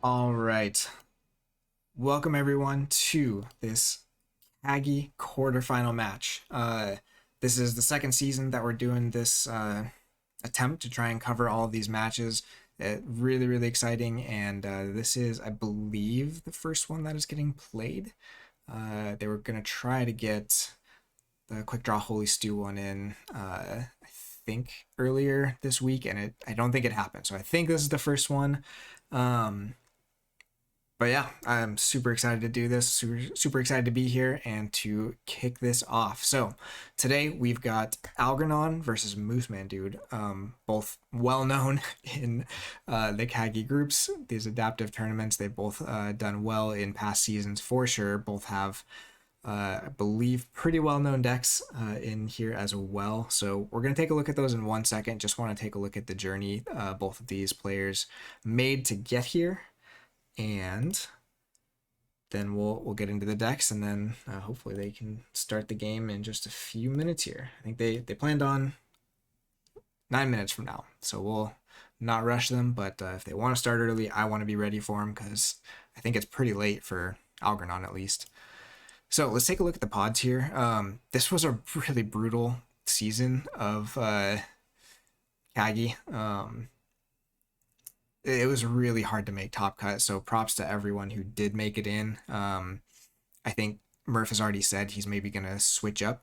All right. Welcome everyone to this KAGI quarterfinal match. This is the second season that we're doing this attempt to try and cover all of these matches. Really exciting, and this is, I believe, the first one that is getting played. They were gonna try to get the quick draw Holy Stew one in, I think earlier this week, and I don't think it happened. So I think this is the first one. Um, but yeah, I'm super excited to do this, super excited to be here and to kick this off. So today we've got Algernon versus Moosemandue, both well known in the KAGI groups, these adaptive tournaments. They've both done well in past seasons for sure. Both have I believe pretty well-known decks in here as well. So we're going to take a look at those in 1 second. Just want to take a look at the journey both of these players made to get here, and then we'll get into the decks, and then hopefully they can start the game in just a few minutes here. I think they planned on 9 minutes from now, so we'll not rush them. But if they want to start early, I want to be ready for them because I think it's pretty late for Algernon at least. So let's take a look at the pods here. This was a really brutal season of KAGI. It was really hard to make top cut, so props to everyone who did make it in. I think Murph has already said he's maybe going to switch up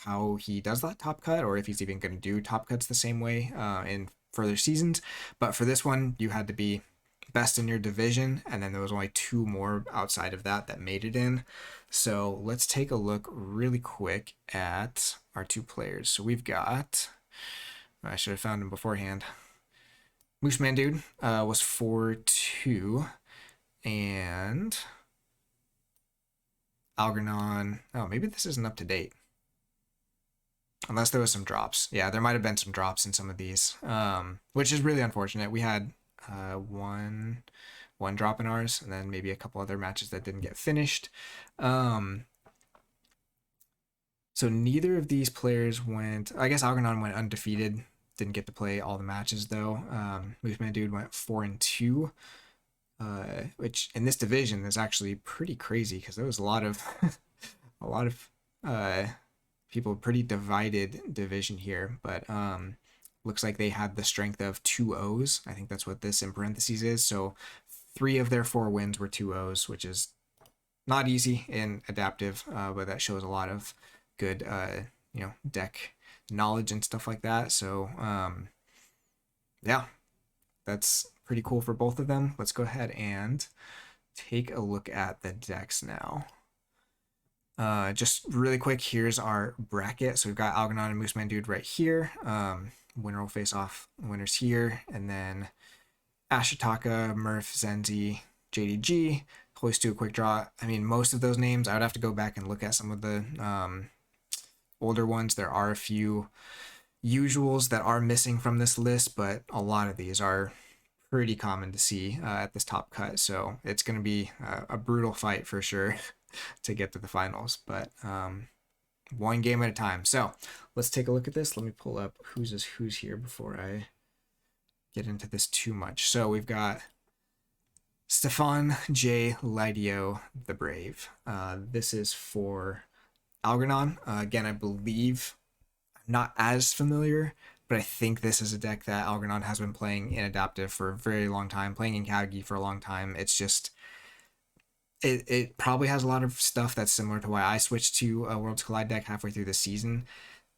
how he does that top cut, or if he's even going to do top cuts the same way in further seasons. But for this one, you had to be best in your division, and then there was only two more outside of that made it in. So let's take a look really quick at our two players. So we've got, I should have found him beforehand. Moosemandue was 4-2, and Algernon, oh, maybe this isn't up to date. Unless there was some drops. Yeah, there might have been some drops in some of these, which is really unfortunate. We had one drop in ours, and then maybe a couple other matches that didn't get finished. So neither of these players went, I guess Algernon went undefeated. Didn't get to play all the matches though. Moosemandue went 4-2, which in this division is actually pretty crazy because there was a lot of people, pretty divided division here. But looks like they had the strength of 2 O's. I think that's what this in parentheses is. So 3 of their 4 wins were 2 O's, which is not easy in adaptive, but that shows a lot of good deck knowledge and stuff like that. So yeah, that's pretty cool for both of them. Let's go ahead and take a look at the decks now. Just really quick, here's our bracket. So we've got Algernon and Moosemandue right here. Winner will face off winners here, and then Ashitaka, Murph, Zenzi, JDG, Hoist to a quick draw. I mean, most of those names, I would have to go back and look at some of the older ones. There are a few usuals that are missing from this list, but a lot of these are pretty common to see at this top cut. So it's going to be a brutal fight for sure to get to the finals, but one game at a time. So let's take a look at this. Let me pull up who's here before I get into this too much. So we've got Stefan J. Lidio the Brave. This is for Algernon. Again, I believe I'm not as familiar, but I think this is a deck that Algernon has been playing in adaptive for a very long time, playing in KAGI for a long time. It's just it probably has a lot of stuff that's similar to why I switched to a Worlds Collide deck halfway through the season.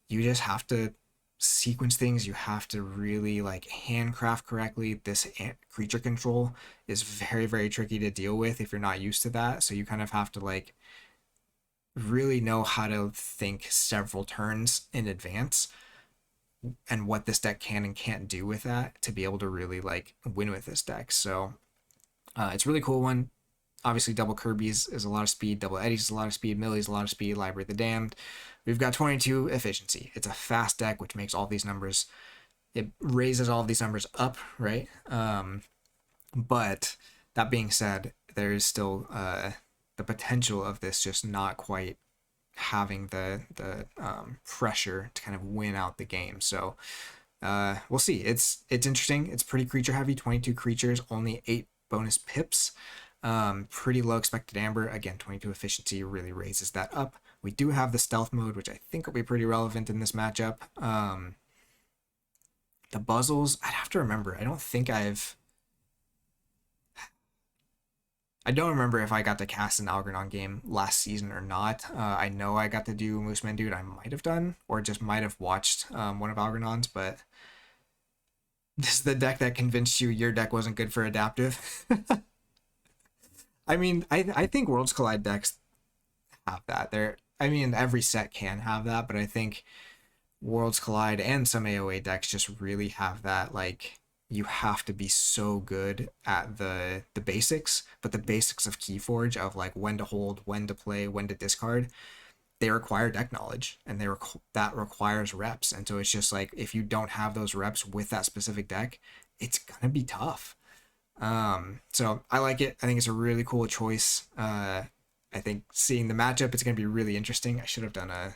You just have to sequence things. You have to really handcraft correctly. This creature control is very tricky to deal with if you're not used to that. So you kind of have to really know how to think several turns in advance and what this deck can and can't do with that to be able to really win with this deck. So it's a really cool one. Obviously, double Kirby's is a lot of speed, double Eddie's is a lot of speed, Millie's a lot of speed, Library of the Damned. We've got 22 efficiency. It's a fast deck, which makes all these numbers, it raises all of these numbers up, right? But that being said, there is still the potential of this just not quite having the pressure to kind of win out the game. So we'll see. It's interesting. It's pretty creature heavy. 22 creatures, only 8 bonus pips. Pretty low expected amber. Again, 22 efficiency really raises that up. We do have the stealth mode, which I think will be pretty relevant in this matchup. The Buzzles, I'd have to remember. I don't remember if I got to cast an Algernon game last season or not. I know I got to do Moosemandue, I might have done, or just might have watched one of Algernon's, but this is the deck that convinced you your deck wasn't good for adaptive. I mean, I think Worlds Collide decks have that. I mean, every set can have that, but I think Worlds Collide and some AOA decks just really have that, like, you have to be so good at the basics, but the basics of KeyForge, of like when to hold, when to play, when to discard, they require deck knowledge, and that requires reps. And so it's just like, if you don't have those reps with that specific deck, it's gonna be tough. So I like it. I think it's a really cool choice. I think seeing the matchup, it's gonna be really interesting. I should have done a.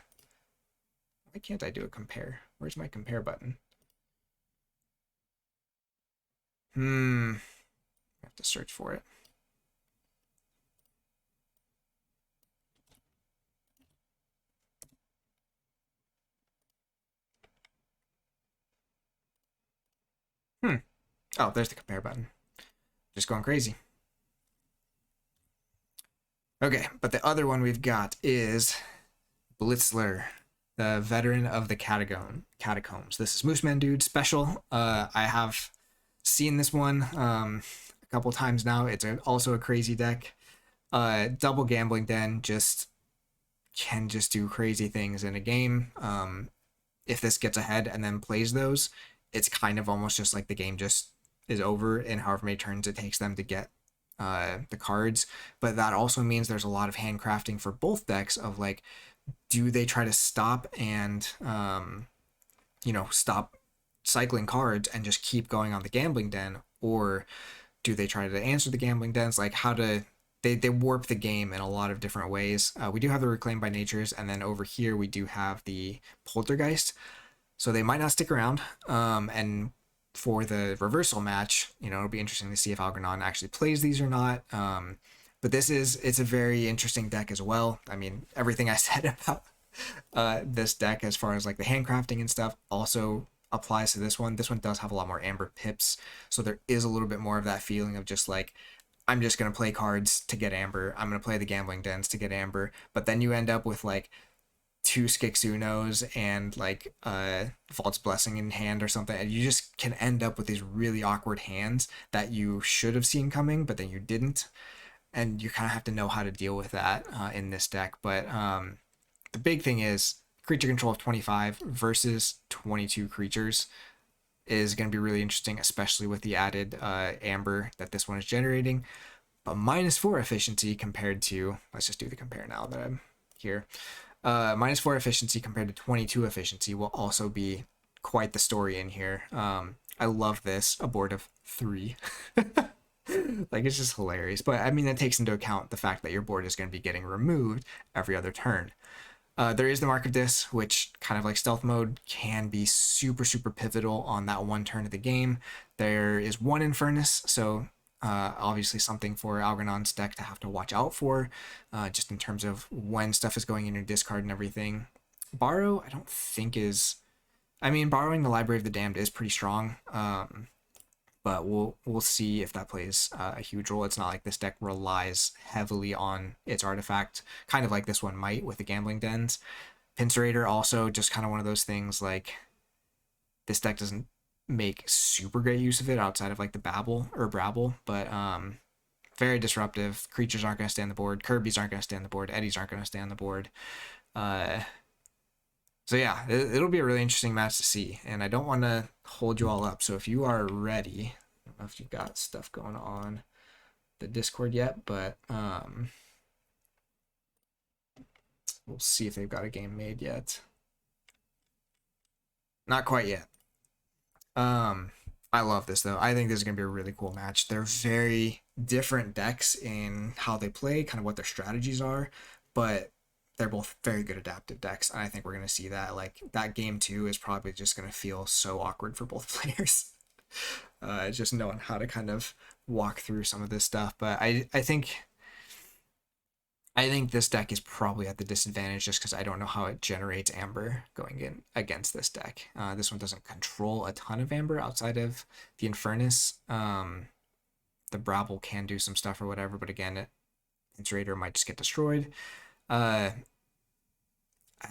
Why can't I do a compare? Where's my compare button? I have to search for it. Oh, there's the compare button. Just going crazy. Okay, but the other one we've got is Blitzler, the veteran of the catacombs. This is Moosemandue special. I have seen this one a couple times now. It's also a crazy deck. Double Gambling Den can just do crazy things in a game. If this gets ahead and then plays those, it's kind of almost just like the game just is over in however many turns it takes them to get the cards. But that also means there's a lot of handcrafting for both decks of like, do they try to stop and stop cycling cards and just keep going on the Gambling Den, or do they try to answer the Gambling Dens? Like, they warp the game in a lot of different ways. We do have the Reclaim by Natures, and then over here we do have the Poltergeist. So they might not stick around. And for the reversal match, it'll be interesting to see if Algernon actually plays these or not. But it's a very interesting deck as well. I mean, everything I said about this deck as far as like the handcrafting and stuff also applies to this one. This one does have a lot more amber pips, so there is a little bit more of that feeling of just like, I'm just going to play cards to get amber. I'm going to play the Gambling Dens to get amber. But then you end up with like 2 Skixunos and like Vault's Blessing in hand or something, and you just can end up with these really awkward hands that you should have seen coming, but then you didn't. And you kind of have to know how to deal with that in this deck. But the big thing is creature control of 25 versus 22 creatures is going to be really interesting, especially with the added amber that this one is generating. But -4 efficiency compared to, let's just do the compare now that I'm here. -4 efficiency compared to 22 efficiency will also be quite the story in here. I love this, a board of 3. Like, it's just hilarious. But I mean, that takes into account the fact that your board is going to be getting removed every other turn. There is the Mark of Dis, which kind of like stealth mode can be super, super pivotal on that one turn of the game. There is 1 Infernus, so obviously something for Algernon's deck to have to watch out for, just in terms of when stuff is going in your discard and everything. Borrow, I don't think is... I mean, borrowing the Library of the Damned is pretty strong, but we'll see if that plays a huge role. It's not like this deck relies heavily on its artifact, kind of like this one might with the Gambling Dens. Pincerator also just kind of one of those things, like, this deck doesn't make super great use of it outside of like the Brabble, but very disruptive. Creatures aren't going to stay on the board. Kirby's aren't going to stay on the board. Eddies aren't going to stay on the board. So yeah, it'll be a really interesting match to see, and I don't want to hold you all up. So if you are ready, I don't know if you've got stuff going on the Discord yet, but we'll see if they've got a game made yet. Not quite yet. I love this though. I think this is gonna be a really cool match. They're very different decks in how they play, kind of what their strategies are, but they're both very good adaptive decks, and I think we're going to see that. Like, that game 2 is probably just going to feel so awkward for both players. just knowing how to kind of walk through some of this stuff. But I think this deck is probably at the disadvantage just because I don't know how it generates Amber going in against this deck. This one doesn't control a ton of Amber outside of the Infernus. The Brabble can do some stuff or whatever, but again, Insurator might just get destroyed. I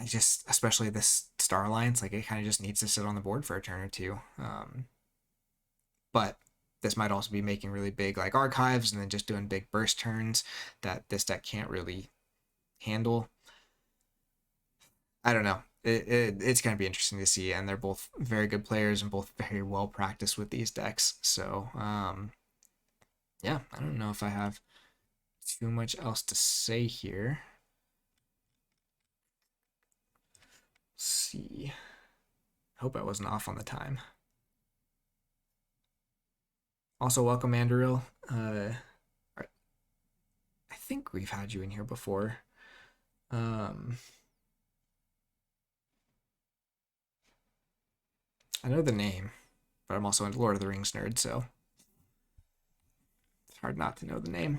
just, especially this Star Alliance, like it kind of just needs to sit on the board for a turn or two. But this might also be making really big like archives and then just doing big burst turns that this deck can't really handle. I don't know. It's going to be interesting to see, and they're both very good players and both very well practiced with these decks. So, yeah, I don't know if I have too much else to say here. Let's see. Hope I wasn't off on the time. Also, welcome, Mandaril. I think we've had you in here before. I know the name, but I'm also a Lord of the Rings nerd, so it's hard not to know the name.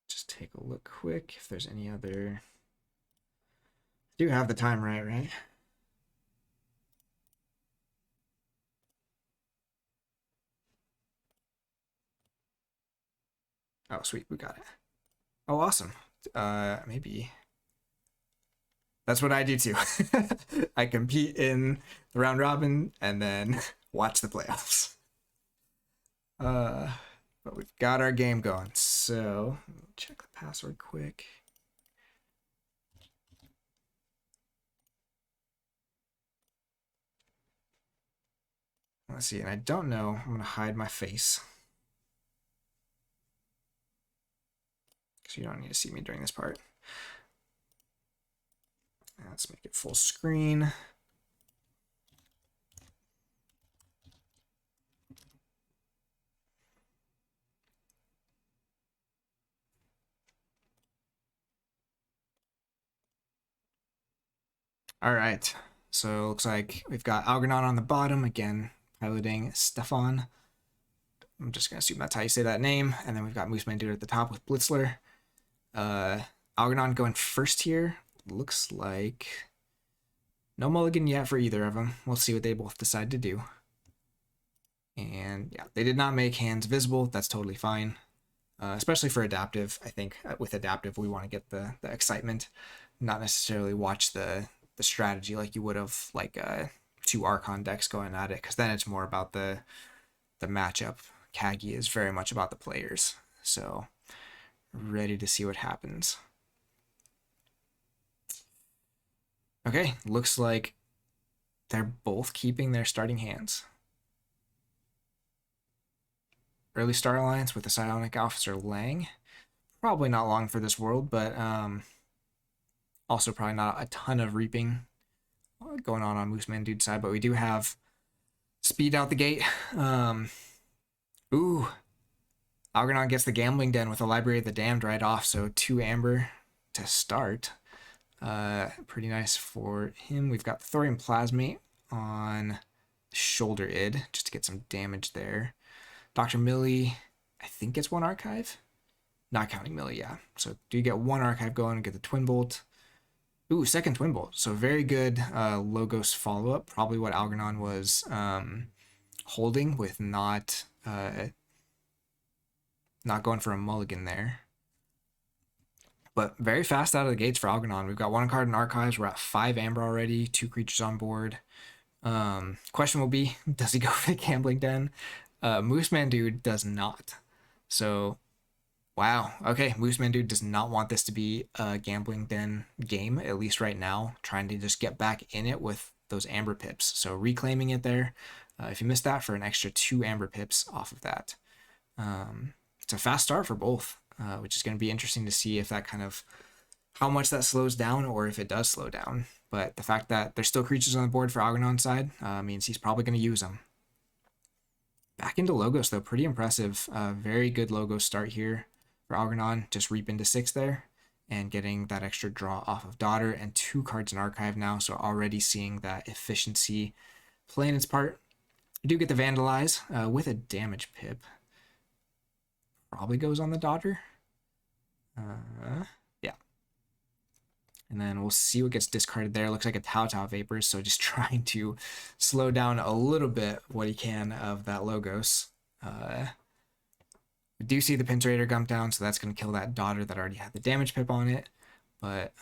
Just take a look quick if there's any other. I do have the time right? Oh, sweet, we got it. Oh, awesome. Maybe that's what I do too. I compete in the round robin and then watch the playoffs. But we've got our game going. So check the password quick. Let's see, and I don't know. I'm gonna hide my face because you don't need to see me during this part. Let's make it full screen. All right, so it looks like we've got Algernon on the bottom, again, piloting Stefan. I'm just going to assume that's how you say that name. And then we've got Moosemandue at the top with Blitzler. Algernon going first here. Looks like no mulligan yet for either of them. We'll see what they both decide to do. And yeah, they did not make hands visible. That's totally fine. Especially for adaptive. I think with adaptive, we want to get the excitement, not necessarily watch the strategy like you would have like two Archon decks going at it, because then it's more about the matchup. KAGI is very much about the players. So ready to see what happens. Okay, looks like they're both keeping their starting hands. Early Star Alliance with the Psionic Officer Lang. Probably not long for this world, but also probably not a ton of reaping going on Moosemandue's side, but we do have speed out the gate. Ooh, Algernon gets the Gambling Den with the Library of the Damned right off, so 2 Amber to start. Pretty nice for him. We've got Thorium Plasmate on Shoulder Id, just to get some damage there. Dr. Millie, I think gets 1 Archive. Not counting Millie, yeah. So do you get 1 Archive going and get the Twin Bolt? Ooh, second Twin Bolt. So very good Logos follow-up. Probably what Algernon was holding with not going for a mulligan there. But very fast out of the gates for Algernon. We've got 1 card in Archives. We're at 5 Amber already. 2 creatures on board. Question will be, does he go for the Gambling Den? Moosemandue does not. So, wow. Okay, Moosemandue does not want this to be a Gambling Den game, at least right now. Trying to just get back in it with those Amber Pips. So reclaiming it there. If you missed that, for an extra 2 Amber Pips off of that. It's a fast start for both, which is going to be interesting to see if that kind of, how much that slows down or if it does slow down. But the fact that there's still creatures on the board for Algernon's side means he's probably going to use them. Back into Logos, though. Pretty impressive. Very good Logos start here for Algernon. Just reap into 6 there and getting that extra draw off of Daughter and 2 cards in Archive now. So already seeing that efficiency playing its part. You do get the Vandalize with a damage pip. Probably goes on the Dodger. Yeah. And then we'll see what gets discarded there. Looks like a Tau Vapors, so just trying to slow down a little bit what he can of that Logos. We do see the Pinserator gump down, so that's going to kill that Dodger that already had the damage pip on it. But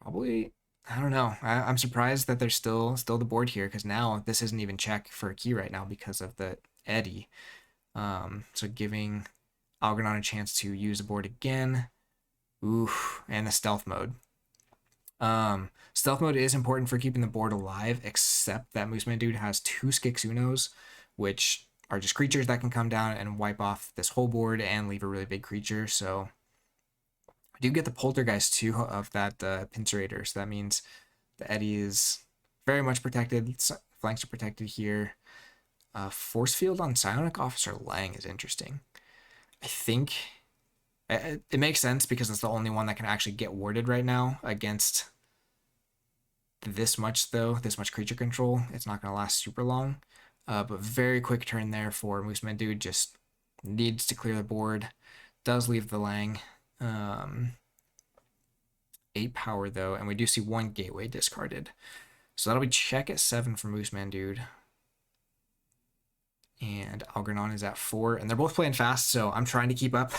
probably, I don't know. I'm surprised that there's still the board here, because now this isn't even check for a key right now because of the Eddy. So giving Algernon a chance to use the board again. Oof, and the stealth mode. Stealth mode is important for keeping the board alive, except that Moosemandue has 2 Skixunos, which are just creatures that can come down and wipe off this whole board and leave a really big creature. So I do get the Poltergeist too of that Pinserator, so that means the Eddy is very much protected. Flanks are protected here. Force Field on Psionic Officer Lang is interesting. I think it makes sense because it's the only one that can actually get warded right now against this much, though. This much creature control. It's not going to last super long. But very quick turn there for Moosemandue. Just needs to clear the board. Does leave the Lang. 8 power, though. And we do see 1 Gateway discarded. So that'll be check at 7 for Moosemandue. And Algernon is at 4. And they're both playing fast, so I'm trying to keep up.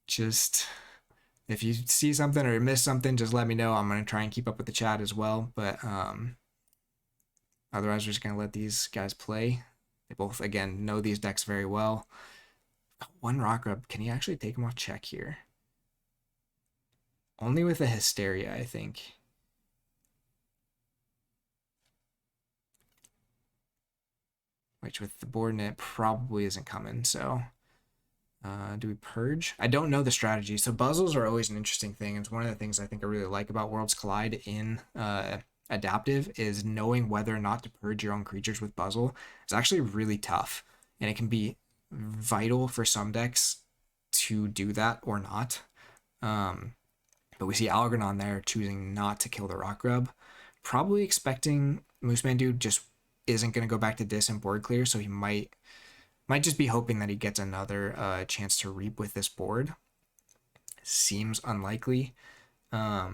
Just if you see something or miss something, just let me know. I'm gonna try and keep up with the chat as well, but otherwise we're just gonna let these guys play. They both, again, know these decks very well. 1 Rock Rub. Can he actually take him off check here? Only with a Hysteria, I think. Which with the board net probably isn't coming, so do we purge? I don't know the strategy. So puzzles are always an interesting thing. It's one of the things I think I really like about Worlds Collide in Adaptive is knowing whether or not to purge your own creatures with puzzle. It's actually really tough, and it can be vital for some decks to do that or not. But we see Algernon there choosing not to kill the Rock Rub, probably expecting Moosemandue just isn't going to go back to dis and board clear, so he might just be hoping that he gets another chance to reap with this board. Seems unlikely. But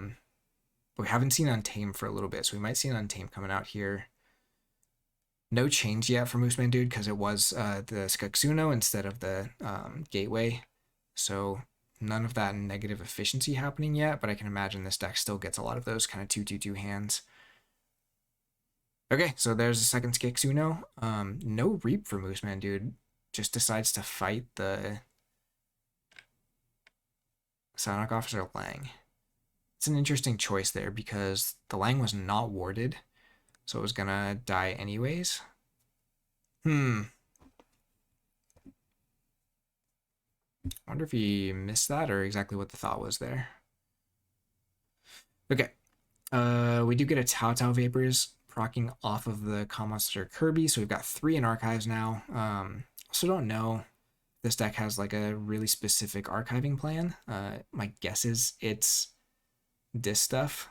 we haven't seen Untamed for a little bit, so we might see an Untamed coming out here. No change yet for Moosemandue because it was the Skixuno instead of the Gateway. So none of that negative efficiency happening yet, but I can imagine this deck still gets a lot of those kind of 2/2/2 hands. Okay, so there's a second Skixuno. No Reap for Moosemandue. Just decides to fight the Psionic Officer Lang. It's an interesting choice there because the Lang was not warded, so it was gonna die anyways. I wonder if he missed that or exactly what the thought was there. Okay, we do get a Tau Vapors proccing off of the Monster Kirby, so we've got 3 in archives now. Also don't know if this deck has like a really specific archiving plan. My guess is it's this stuff,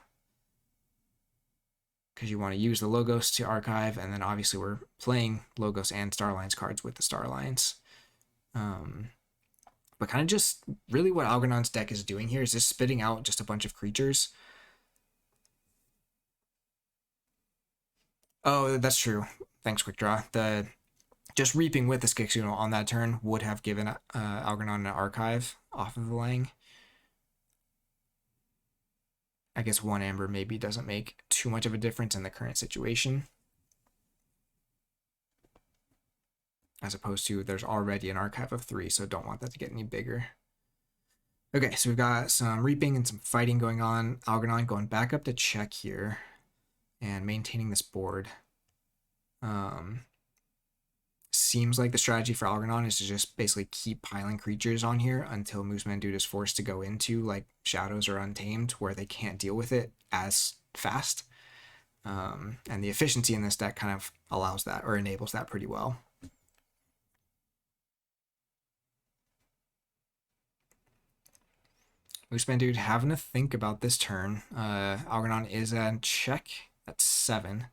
because you want to use the Logos to archive, and then obviously we're playing Logos and Starlines cards with the Starlines. But kind of just really what Algernon's deck is doing here is just spitting out just a bunch of creatures. Oh, that's true. Thanks, Quick Draw. Just reaping with the Skixuno on that turn would have given Algernon an archive off of the Lang. I guess 1 Amber maybe doesn't make too much of a difference in the current situation. As opposed to there's already an archive of 3, so don't want that to get any bigger. Okay, so we've got some reaping and some fighting going on. Algernon going back up to check here and maintaining this board. Seems like the strategy for Algernon is to just basically keep piling creatures on here until Moosemandue is forced to go into like Shadows or Untamed where they can't deal with it as fast. And the efficiency in this deck kind of allows that or enables that pretty well. Moosemandue having to think about this turn. Algernon is a check at 7.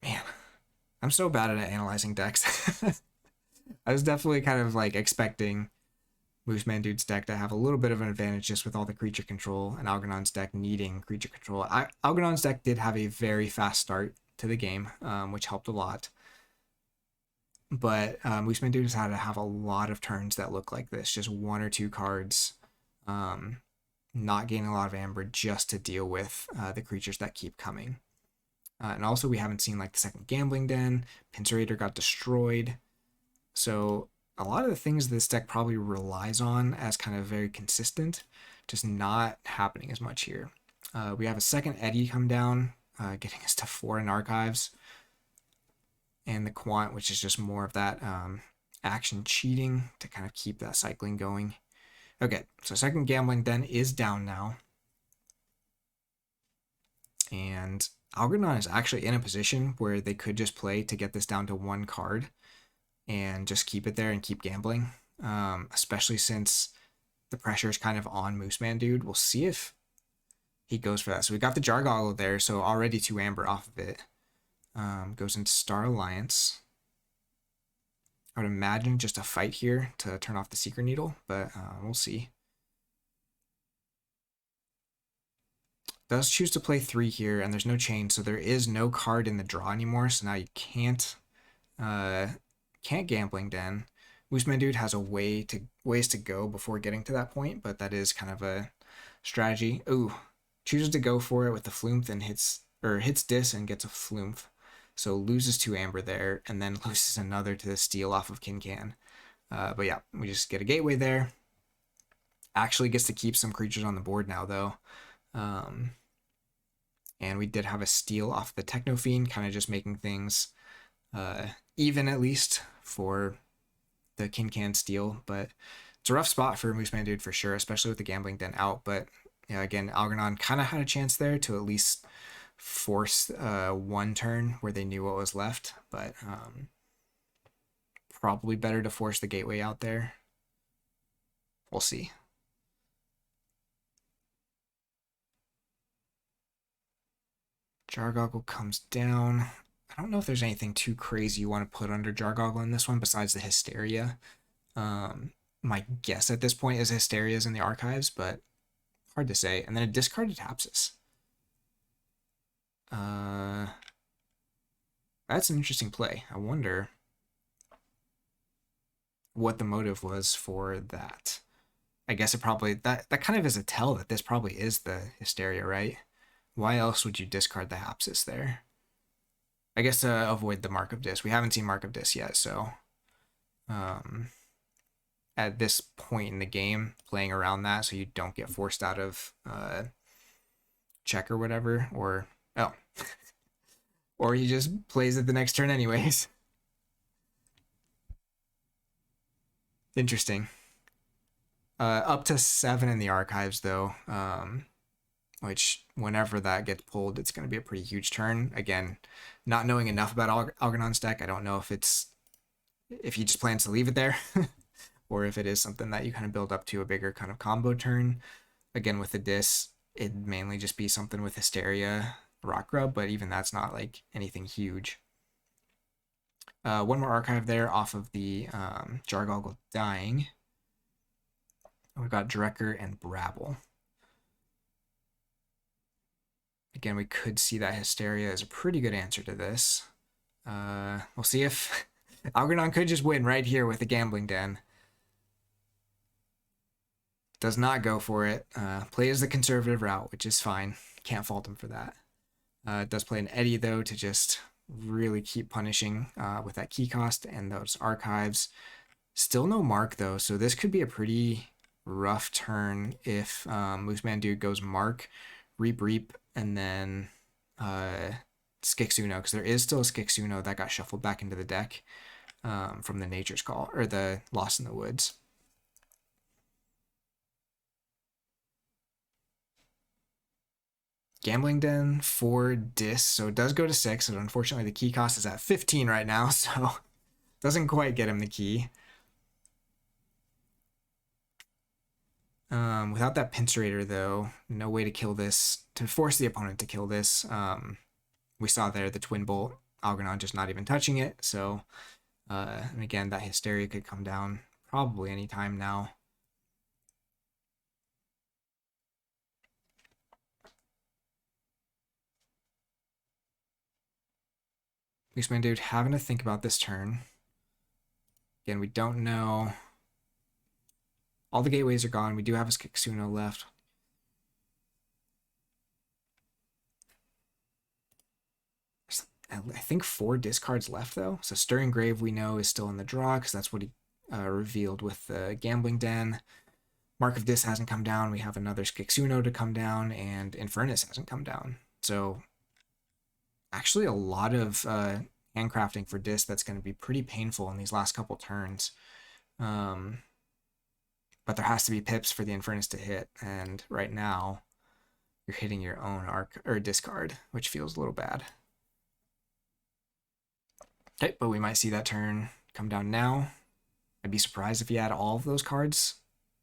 Man, I'm so bad at analyzing decks. I was definitely kind of like expecting Moosemandue's deck to have a little bit of an advantage just with all the creature control, and Algernon's deck needing creature control. Algernon's deck did have a very fast start to the game, which helped a lot. But Moosemandue has had to have a lot of turns that look like this, just 1 or 2 cards, not gaining a lot of amber just to deal with the creatures that keep coming. And also we haven't seen like the second Gambling Den, Pincerator got destroyed. So a lot of the things this deck probably relies on as kind of very consistent, just not happening as much here. We have a second Eddy come down, getting us to 4 in archives. And the Quant, which is just more of that action cheating to kind of keep that cycling going. Okay, so second Gambling Den is down now. And Algernon is actually in a position where they could just play to get this down to 1 card and just keep it there and keep gambling, especially since the pressure is kind of on Moosemandue. We'll see if he goes for that. So we got the Jargoggle there, so already 2 amber off of it. Goes into Star Alliance. I would imagine just a fight here to turn off the Secret Needle, but we'll see. Does choose to play 3 here, and there's no chain, so there is no card in the draw anymore, so now you can't Gambling Den. Moosemandue has ways to go before getting to that point, but that is kind of a strategy. Ooh, chooses to go for it with the Flumph and hits Dis and gets a Flumph. So loses 2 amber there, and then loses another to the steal off of Kincan. But yeah, we just get a gateway there. Actually gets to keep some creatures on the board now, though. And we did have a steal off the Techno Fiend, kind of just making things even at least for the Kincan steal. But it's a rough spot for Moosemandue for sure, especially with the Gambling Den out. But yeah, again, Algernon kind of had a chance there to at least force 1 turn where they knew what was left, but probably better to force the gateway out there. We'll see. Jargoggle comes down. I don't know if there's anything too crazy you want to put under Jargoggle in this one besides the Hysteria. My guess at this point is Hysteria's in the archives, but hard to say. And then a discarded Tapsis. That's an interesting play. I wonder what the motive was for that. I guess it probably that kind of is a tell that this probably is the Hysteria, right? Why else would you discard the Hapsis there? I guess to avoid the Mark of Dis. We haven't seen Mark of Dis yet, so at this point in the game, playing around that so you don't get forced out of check or whatever, or or he just plays it the next turn anyways. Interesting. Up to 7 in the archives though, which whenever that gets pulled, it's going to be a pretty huge turn. Again, not knowing enough about Algernon's deck, I don't know if he just plans to leave it there or if it is something that you kind of build up to a bigger kind of combo turn. Again, with the Dis, it'd mainly just be something with Hysteria, Rock Grub, but even that's not like anything huge. 1 more archive there off of the Jargoggle dying. We've got Drekker and Brabble. Again, we could see that Hysteria is a pretty good answer to this. We'll see if Algernon could just win right here with the Gambling Den. Does not go for it. Plays the conservative route, which is fine. Can't fault him for that. Does play an Eddy, though, to just really keep punishing with that key cost and those archives. Still no Mark, though, so this could be a pretty rough turn if Moosemandue goes Mark, Reap, and then Skixuno, because there is still a Skixuno that got shuffled back into the deck from the Nature's Call, or the Lost in the Woods. Gambling Den for Dis, so it does go to 6, and unfortunately the key cost is at 15 right now, so doesn't quite get him the key. Without that Pincerator, though, no way to kill this, to force the opponent to kill this. We saw there the Twin Bolt, Algernon just not even touching it. So, and again, that Hysteria could come down probably anytime now. Moosemandue having to think about this turn. Again, we don't know. All the gateways are gone. We do have a Skixuno left. I think 4 discards left, though. So Stirring Grave, we know, is still in the draw, because that's what he revealed with the Gambling Den. Mark of Dis hasn't come down. We have another Skixuno to come down, and Infernus hasn't come down. So actually a lot of handcrafting for Dis that's going to be pretty painful in these last couple turns. But there has to be pips for the Infernus to hit, and right now you're hitting your own arc or discard, which feels a little bad. Okay, but we might see that turn come down now. I'd be surprised if he had all of those cards,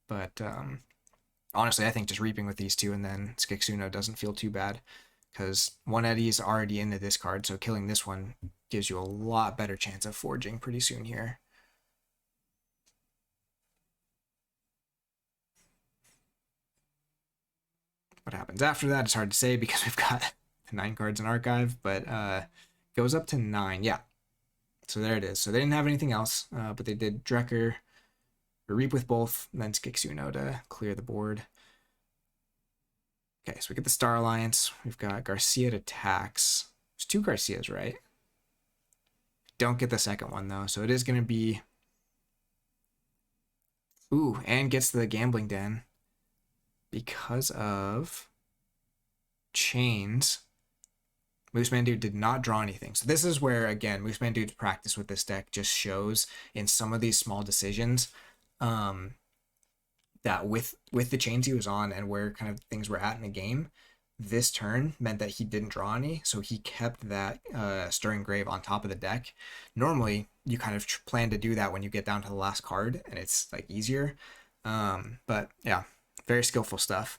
but honestly, I think just reaping with these two and then Skixuno doesn't feel too bad, because one Eddie is already in the discard, so killing this one gives you a lot better chance of forging pretty soon here. What happens after that is hard to say because we've got 9 cards in archive, but goes up to 9. Yeah. So there it is. So they didn't have anything else, but they did Drekker, Reap with both, and then Skixuno to clear the board. Okay, so we get the Star Alliance. We've got Garcia to tax. There's 2 Garcias, right? Don't get the second one, though. So it is going to be... Ooh, and gets the Gambling Den because of chains. Moosemandue did not draw anything. So this is where, again, Moosemandue's practice with this deck just shows in some of these small decisions that with the chains he was on and where kind of things were at in the game, this turn meant that he didn't draw any, so he kept that Stirring Grave on top of the deck. Normally, you kind of plan to do that when you get down to the last card, and it's like easier. But yeah, very skillful stuff.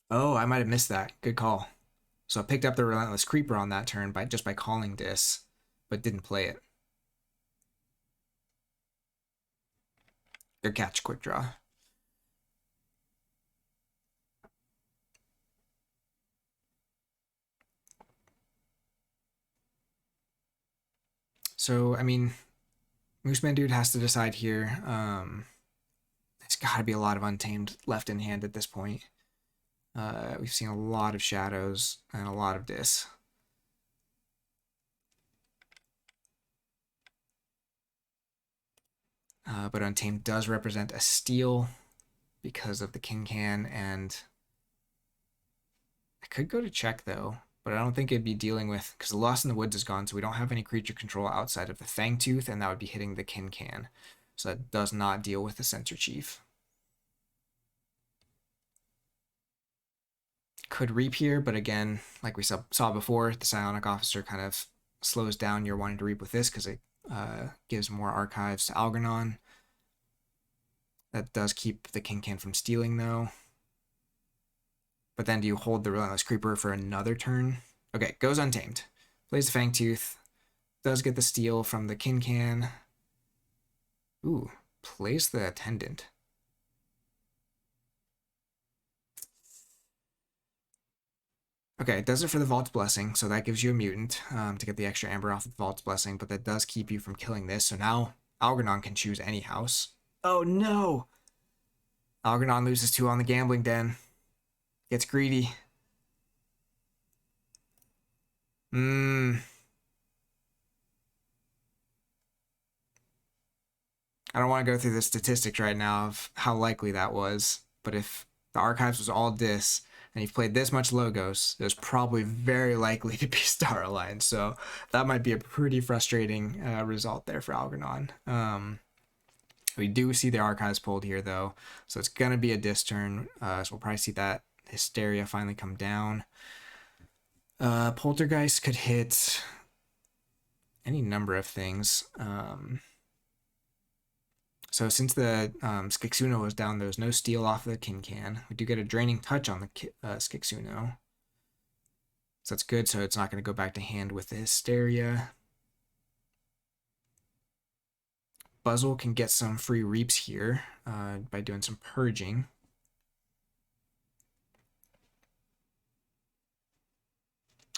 Oh, I might have missed that. Good call. So I picked up the Relentless Creeper on that turn by calling Dis, but didn't play it. Good catch, quick draw. So, I mean, Moosemandue has to decide here. There's got to be a lot of Untamed left in hand at this point. We've seen a lot of Shadows and a lot of Dis. But Untamed does represent a steal because of the King Can, and I could go to check, though, but I don't think it'd be dealing with, because the Lost in the Woods is gone, so we don't have any creature control outside of the Fangtooth, and that would be hitting the Kin Can. So that does not deal with the Censor Chief. Could Reap here, but again, like we saw before, the Psionic Officer kind of slows down your wanting to Reap with this, because it gives more archives to Algernon. That does keep the King Can from stealing, though. But then do you hold the Relentless Creeper for another turn? Okay, goes Untamed. Plays the Fangtooth. Does get the steal from the Kin Can. Ooh, plays the Attendant. Okay, it does it for the Vault's Blessing, so that gives you a mutant to get the extra Amber off of the Vault's Blessing, but that does keep you from killing this, so now Algernon can choose any house. Oh no! Algernon loses 2 on the Gambling Den. Gets greedy. I don't want to go through the statistics right now of how likely that was, but if the archives was all Dis, and you've played this much Logos, it was probably very likely to be Star Alliance, so that might be a pretty frustrating result there for Algernon. We do see the archives pulled here, though, so it's going to be a Dis turn, so we'll probably see that Hysteria finally come down. Poltergeist could hit any number of things. So since the Skixuno was down, there was no steal off the Kincan. We do get a draining touch on the Skixuno. So that's good, so it's not going to go back to hand with the Hysteria. Buzzle can get some free reaps here by doing some purging.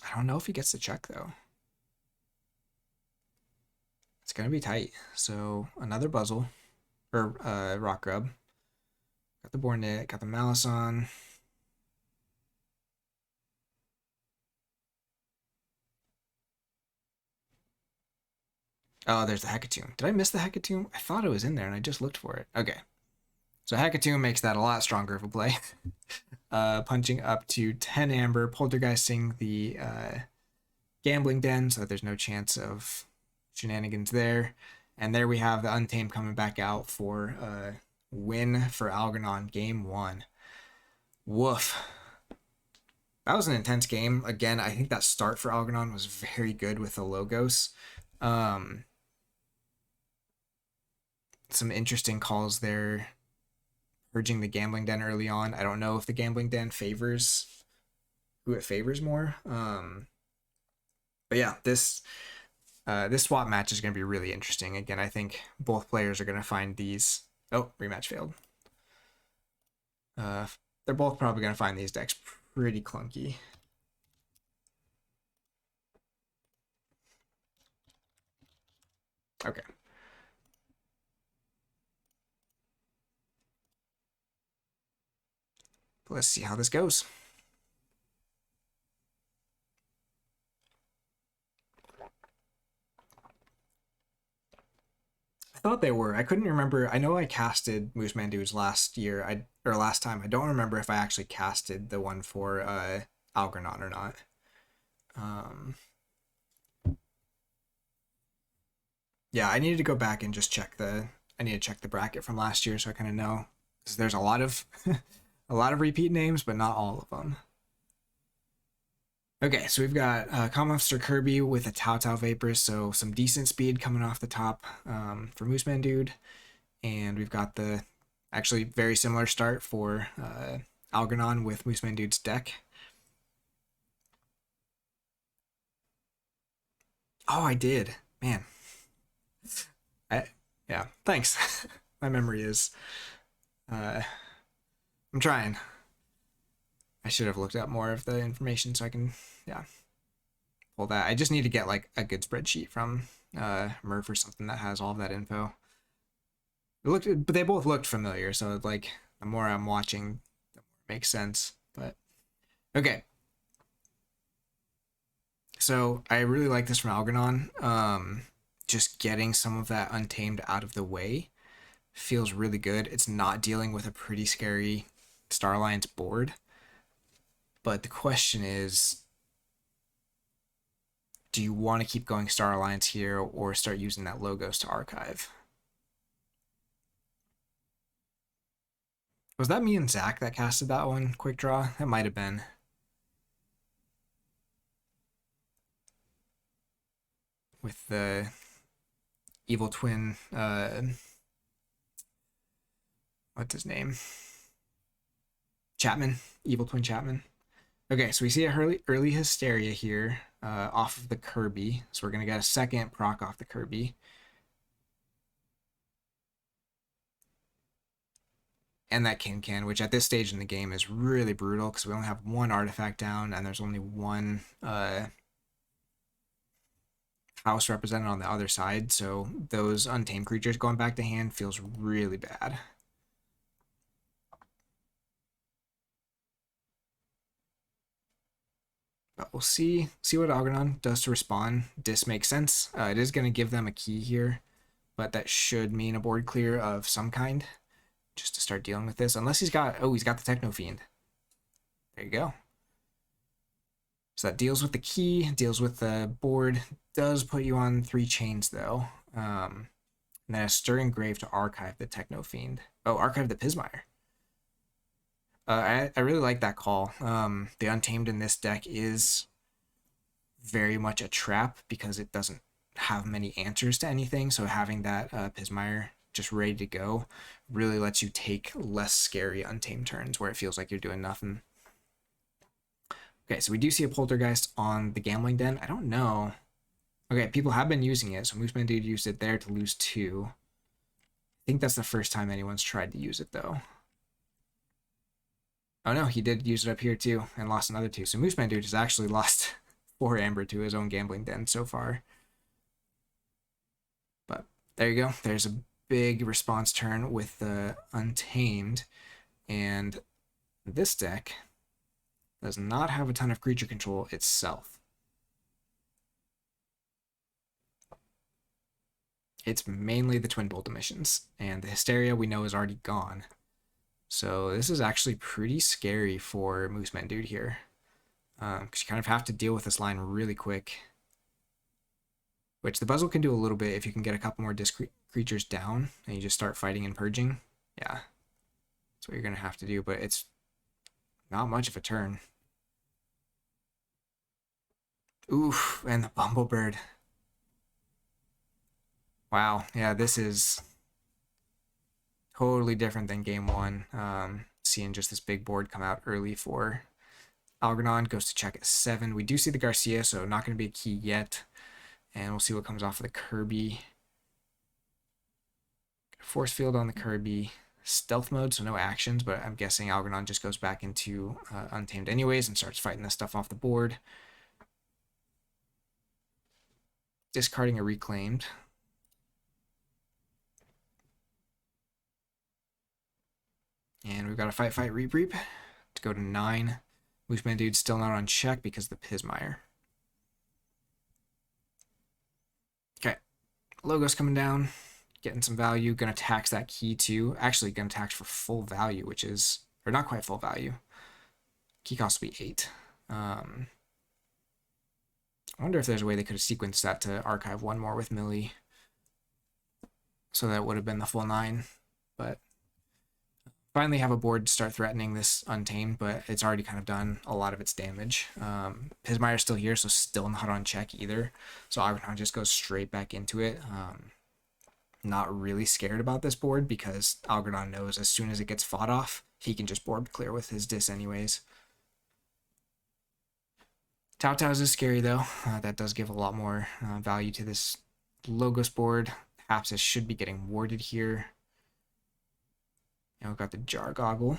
I don't know if he gets the check, though. It's going to be tight. So another Buzzle, or Rock Grub. Got the Bornit, got the Malison. Oh, there's the Hecatomb. Did I miss the Hecatomb? I thought it was in there and I just looked for it. Okay. So Hecatomb makes that a lot stronger of a play. Punching up to 10 Amber, Poltergeisting the Gambling Den, so that there's no chance of shenanigans there. And there we have the Untamed coming back out for a win for Algernon game 1. Woof. That was an intense game. Again, I think that start for Algernon was very good with the Logos. Some interesting calls there. Purging the Gambling Den early on. I don't know if the Gambling Den favors who it favors more. But yeah, this swap match is going to be really interesting. Again, I think both players are going to find these. Oh, rematch failed. They're both probably going to find these decks pretty clunky. Okay. Let's see how this goes. I thought they were. I couldn't remember. I know I casted Moosemandue's last year. Last time. I don't remember if I actually casted the one for Algernon or not. Yeah, I needed to go back and just check the. I need to check the bracket from last year so I kind of know, because there's a lot of a lot of repeat names, but not all of them. Okay, so we've got Common Officer Kirby with a Tau Tau Vapor, so some decent speed coming off the top for Moosemandue. And we've got the actually very similar start for Algernon with Moosemandue's deck. Oh, I did. Man. Yeah, thanks. My memory is... I'm trying. I should have looked up more of the information so I can, yeah, pull that. I just need to get like a good spreadsheet from Murph or something that has all of that info. But they both looked familiar, so like the more I'm watching, the more it makes sense. But okay. So I really like this from Algernon. Just getting some of that Untamed out of the way feels really good. It's not dealing with a pretty scary Star Alliance board. But the question is, do you want to keep going Star Alliance here or start using that Logos to archive? Was that me and Zach that casted that one, Quick Draw? That might have been. With the Evil Twin, what's his name? Chapman, Evil Twin Chapman. Okay, so we see a early Hysteria here off of the Kirby. So we're going to get a second proc off the Kirby. And that Kincan, which at this stage in the game is really brutal because we only have one artifact down and there's only one house represented on the other side. So those Untamed creatures going back to hand feels really bad. But we'll see what Algernon does to respond. This makes sense. It is going to give them a key here, but that should mean a board clear of some kind just to start dealing with this. Unless he's got the Techno Fiend. There you go. So that deals with the key, deals with the board, does put you on 3 chains though. And then a Stirring Grave to archive the Techno Fiend. Oh, archive the Pismire. I really like that call. The Untamed in this deck is very much a trap because it doesn't have many answers to anything. So having that Pismire just ready to go, really lets you take less scary untamed turns where it feels like you're doing nothing. Okay, so we do see a poltergeist on the gambling den. I don't know. Okay, people have been using it. So Moosemandue used it there to lose 2. I think that's the first time anyone's tried to use it, though. Oh no, he did use it up here too and lost another 2. So Moosemandue has actually lost 4 amber to his own gambling den so far. But there you go. There's a big response turn with the Untamed. And this deck does not have a ton of creature control itself. It's mainly the Twin Bolt emissions, and the Hysteria we know is already gone. So this is actually pretty scary for Moosemandue here, because you kind of have to deal with this line really quick. Which the Buzzle can do a little bit if you can get a couple more disc creatures down, and you just start fighting and purging. Yeah, that's what you're going to have to do, but it's not much of a turn. Oof, and the Bumblebird. Wow, yeah, this is totally different than game 1. Seeing just this big board come out early for Algernon. Goes to check at 7. We do see the Garcia, so not going to be a key yet. And we'll see what comes off of the Kirby. Force field on the Kirby. Stealth mode, so no actions, but I'm guessing Algernon just goes back into Untamed anyways and starts fighting this stuff off the board. Discarding a Reclaimed. And we've got a Fight, Reap to go to 9. Moosemandue's still not on check because of the Pismire. Okay, Logo's coming down, getting some value. Gonna tax that key too. Actually, gonna tax for full value, which is, or not quite full value. Key cost will be 8. I wonder if there's a way they could have sequenced that to archive 1 more with Millie, so that would have been the full 9. But finally have a board to start threatening this Untamed, but it's already kind of done a lot of its damage. Pismire's still here, so still not on check either. So Algernon just goes straight back into it. Not really scared about this board because Algernon knows as soon as it gets fought off, he can just board clear with his dis anyways. Taotao's is scary though. That does give a lot more value to this Logos board. Hapsis should be getting warded here. Now we've got the Jar Goggle.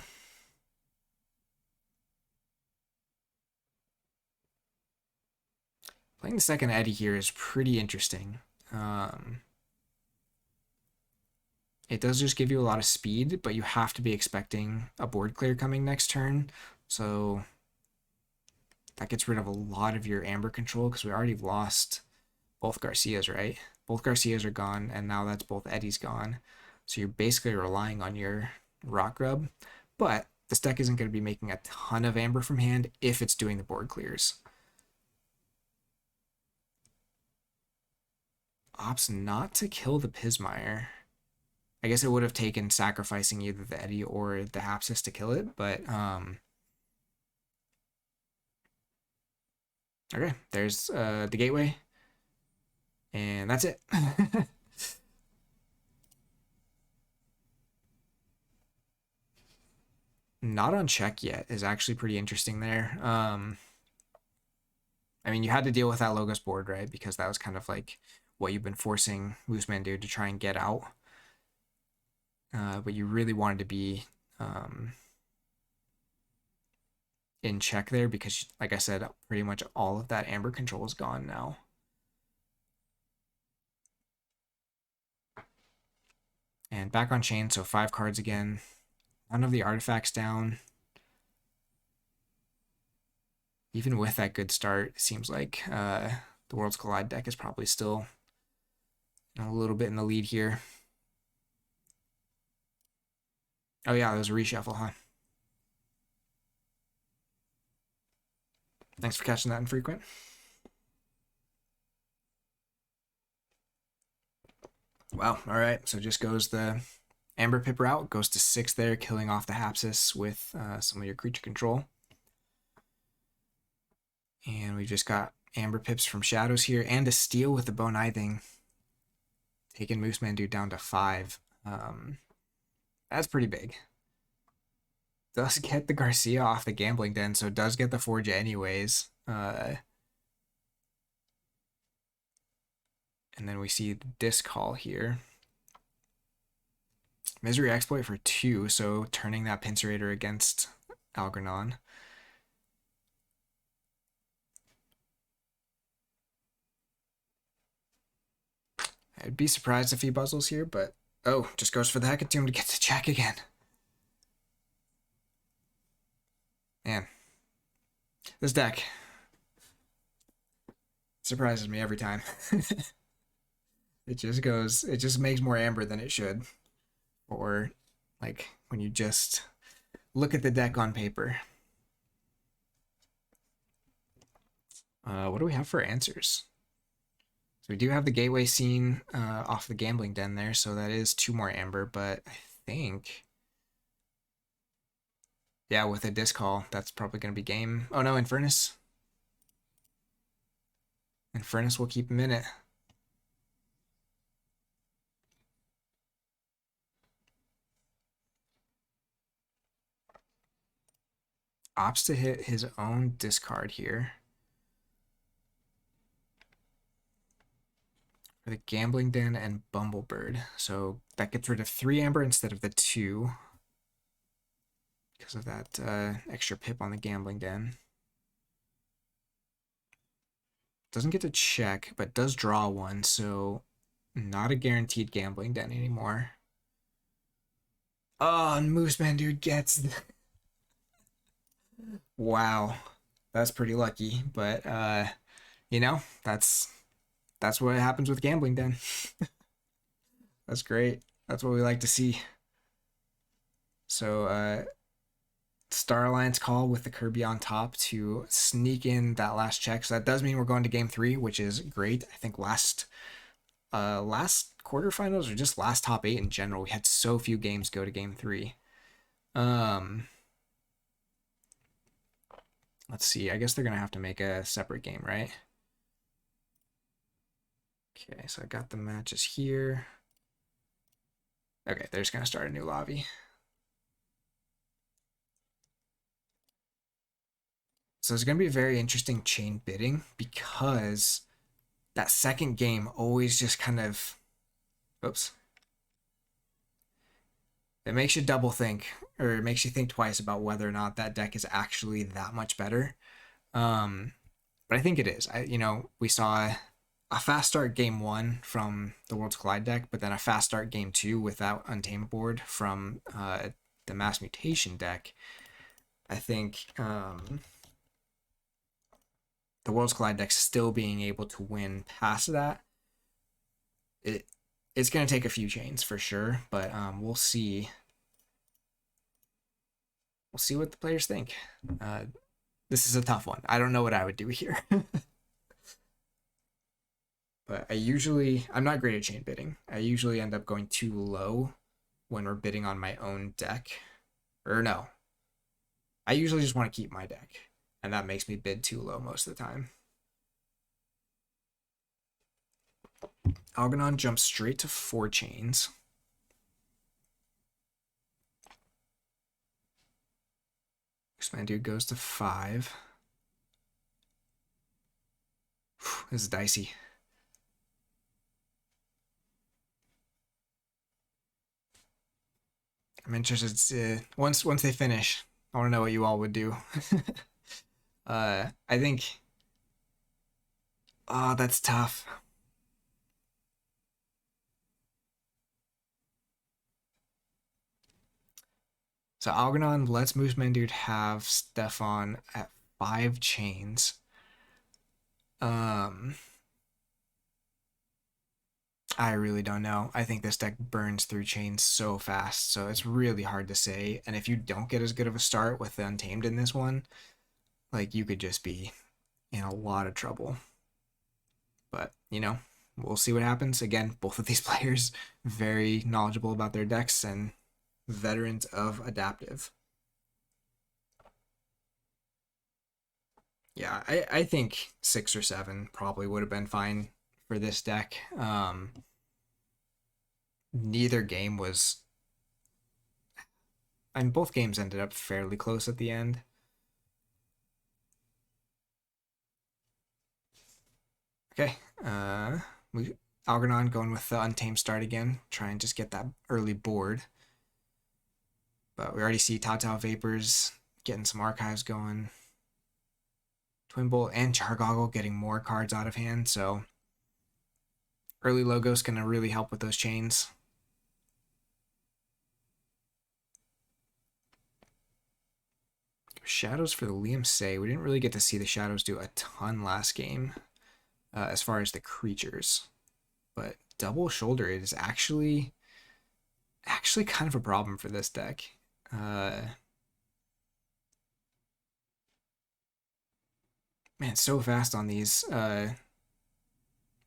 Playing the second Eddie here is pretty interesting. It does just give you a lot of speed, but you have to be expecting a board clear coming next turn. So that gets rid of a lot of your amber control because we already lost both Garcias, right? Both Garcias are gone, and now that's both Eddie's gone. So you're basically relying on your Rock Grub, but this deck isn't going to be making a ton of amber from hand if it's doing the board clears. Opts not to kill the Pismire. I guess it would have taken sacrificing either the Eddie or the Hapsis to kill it, but okay, there's the gateway, and that's it. Not on check yet is actually pretty interesting there. I mean, you had to deal with that Logos board, right? Because that was kind of like what you've been forcing Moosemandue to try and get out. But you really wanted to be in check there because, like I said, pretty much all of that amber control is gone now. And back on chain, so 5 cards again. None of the artifacts down. Even with that good start, it seems like the Worlds Collide deck is probably still a little bit in the lead here. Oh yeah, it was a reshuffle, huh? Thanks for catching that, Infrequent. Wow, all right, so just goes the Amber Pip route, goes to 6 there, killing off the Hapsis with some of your creature control. And we've just got Amber Pips from Shadows here, and a steal with the Bone Eye thing, taking Moosemandue down to 5. Um, that's pretty big. Does get the Garcia off the gambling den, so does get the Forge anyways. And then we see the disc call here. Misery exploit for 2, so turning that Pincerator against Algernon. I'd be surprised if he buzzles here, but oh, just goes for the Hecatomb to get to check again. Man, this deck surprises me every time. It just makes more amber than it should. Or like when you just look at the deck on paper. What do we have for answers? So we do have the gateway scene off the gambling den there, so that is 2 more amber, but I think, yeah, with a disc call, that's probably going to be game. Oh no, Infernus. Infernus will keep him in it. Opts to hit his own discard here. For the Gambling Den and Bumblebird. So that gets rid of 3 amber instead of the 2. Because of that extra pip on the Gambling Den. Doesn't get to check, but does draw 1, so not a guaranteed Gambling Den anymore. Oh, and Moosemandue gets... Wow. That's pretty lucky, but, you know, that's what happens with Gambling Den. That's great. That's what we like to see. So, Star Alliance call with the Kirby on top to sneak in that last check. So that does mean we're going to game 3, which is great. I think last quarterfinals or just last top 8 in general, we had so few games go to game 3. Let's see. I guess they're gonna have to make a separate game, right? Okay, so I got the matches here. Okay, they're just gonna start a new lobby. So it's gonna be very interesting chain bidding because that second game always just kind of, oops, it makes you double think, or it makes you think twice about whether or not that deck is actually that much better. But I think it is. We saw a fast start game 1 from the Worlds Collide deck, but then a fast start game 2 without Untamed board from the Mass Mutation deck. I think the Worlds Collide deck still being able to win past that, it's going to take a few chains for sure, but we'll see. We'll see what the players think. This is a tough one. I don't know what I would do here. But I'm not great at chain bidding. I usually end up going too low when we're bidding on my own deck. Or no. I usually just want to keep my deck. And that makes me bid too low most of the time. Algernon jumps straight to 4 chains. Moosemandue goes to 5. This is dicey. I'm interested. Once they finish, I want to know what you all would do. I think. Oh, that's tough. So Algernon lets Moosemandue have Stefan at 5 chains. I really don't know. I think this deck burns through chains so fast, so it's really hard to say. And if you don't get as good of a start with the Untamed in this one, like you could just be in a lot of trouble. But, we'll see what happens. Again, both of these players very knowledgeable about their decks and veterans of adaptive. Yeah, I think 6 or 7 probably would have been fine for this deck. neither game was. And both games ended up fairly close at the end. Okay, we Algernon going with the Untamed start again, try and just get that early board. But we already see Tao Vapors getting some archives going. Twin Bolt and Chargoggle getting more cards out of hand, so early Logos gonna really help with those chains. Shadows for the Liam Say. We didn't really get to see the Shadows do a ton last game as far as the creatures. But double shoulder is actually kind of a problem for this deck. Man, so fast on these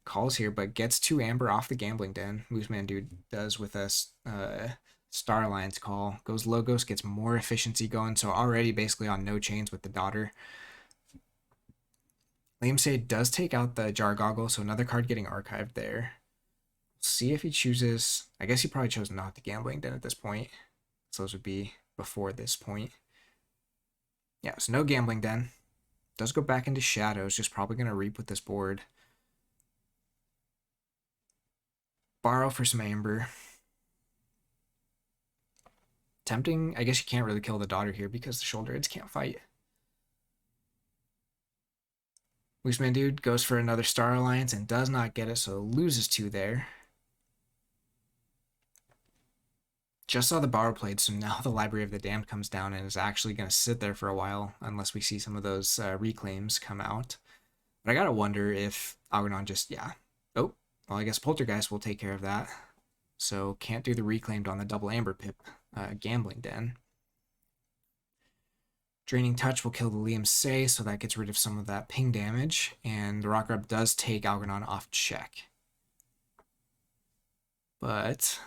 calls here, but gets 2 Amber off the Gambling Den. Moosemandue does with a Star Alliance call. Goes Logos, gets more efficiency going, so already basically on no chains with the Daughter. Liam Say does take out the Jar Goggle, so another card getting archived there. See if he chooses. I guess he probably chose not the Gambling Den at this point. So those would be before this point. Yeah, so no Gambling Den. Does go back into Shadows, just probably going to reap with this board. Borrow for some Amber. Tempting. I guess you can't really kill the Daughter here because the Shoulder Heads can't fight. Moosemandue goes for another Star Alliance and does not get it, so loses 2 there. Just saw the Borrow played, so now the Library of the Damned comes down and is actually going to sit there for a while unless we see some of those reclaims come out. But I gotta wonder if Algernon just, yeah. Oh, well, I guess Poltergeist will take care of that. So can't do the reclaimed on the double Amber Pip Gambling Den. Draining Touch will kill the Liam Say, so that gets rid of some of that ping damage. And the Rock Rub does take Algernon off check. But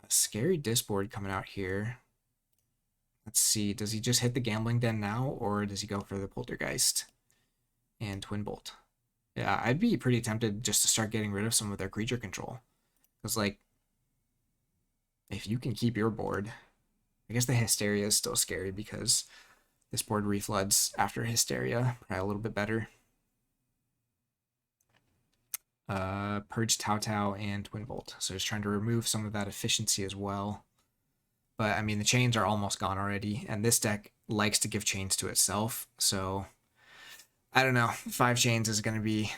scary disboard coming out here. Let's see, does he just hit the Gambling Den now, or does he go for the Poltergeist and Twin Bolt? Yeah, I'd be pretty tempted just to start getting rid of some of their creature control. Because, like, if you can keep your board, I guess the Hysteria is still scary because this board refloods after Hysteria, probably a little bit better. Purge Tao and Twin Bolt. So just trying to remove some of that efficiency as well. But, I mean, the chains are almost gone already, and this deck likes to give chains to itself, so I don't know. 5 chains is going to be...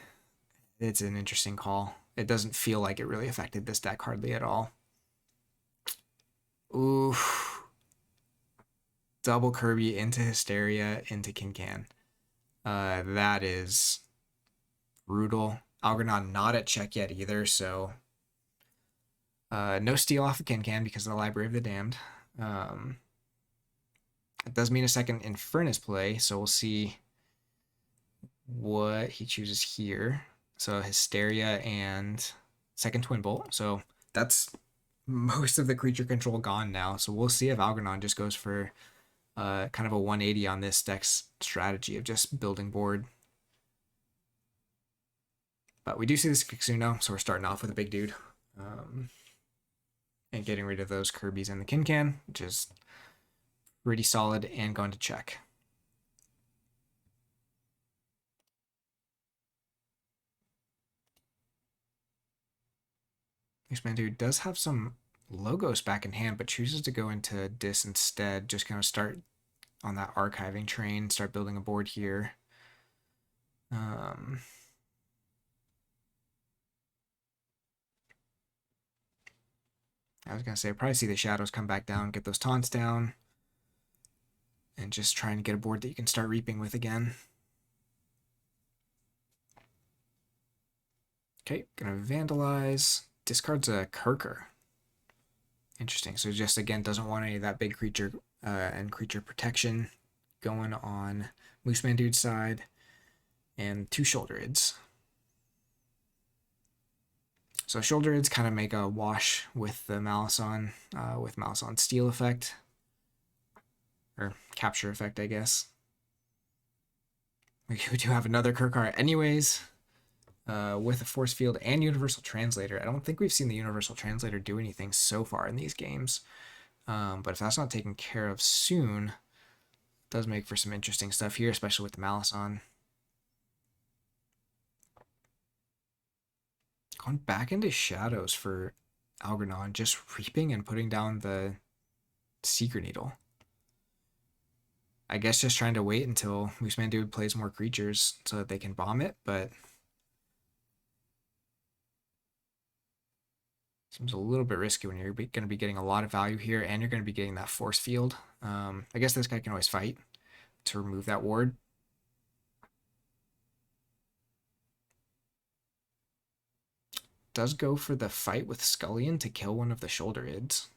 It's an interesting call. It doesn't feel like it really affected this deck hardly at all. Ooh. Double Kirby into Hysteria into Kincan. That is brutal. Algernon not at check yet either, so no steal off the Kincan because of the Library of the Damned. It does mean a second Infernus play, so we'll see what he chooses here. So Hysteria and second Twin Bolt. So that's most of the creature control gone now. So we'll see if Algernon just goes for kind of a 180 on this deck's strategy of just building board. But we do see this Kixuno, so we're starting off with a big dude. And getting rid of those Kirby's and the Kincan, which is pretty solid, and going to check. Moosemandue does have some Logos back in hand, but chooses to go into Dis instead. Just kind of start on that archiving train, start building a board here. I was going to say, probably see the Shadows come back down, get those taunts down, and just try and get a board that you can start reaping with again. Okay, gonna Vandalize. Discards a Kirker. Interesting. So just, again, doesn't want any of that big creature and creature protection going on Moosemandue's side. And 2 Shoulder-Ids. So Shoulder-Ids kind of make a wash with the Malison, with Malison Steal effect. Or Capture effect, I guess. We do have another Kirkar anyways. with a force field and universal translator. I don't think we've seen the universal translator do anything so far in these games. But if that's not taken care of soon, it does make for some interesting stuff here, especially with the Malice on. Going back into shadows for Algernon, just reaping and putting down the Secret Needle. I guess just trying to wait until Moosemandue plays more creatures so that they can bomb it, but seems a little bit risky when you're going to be getting a lot of value here and you're going to be getting that force field. I guess this guy can always fight to remove that ward. Does go for the fight with Scullion to kill one of the shoulder ids.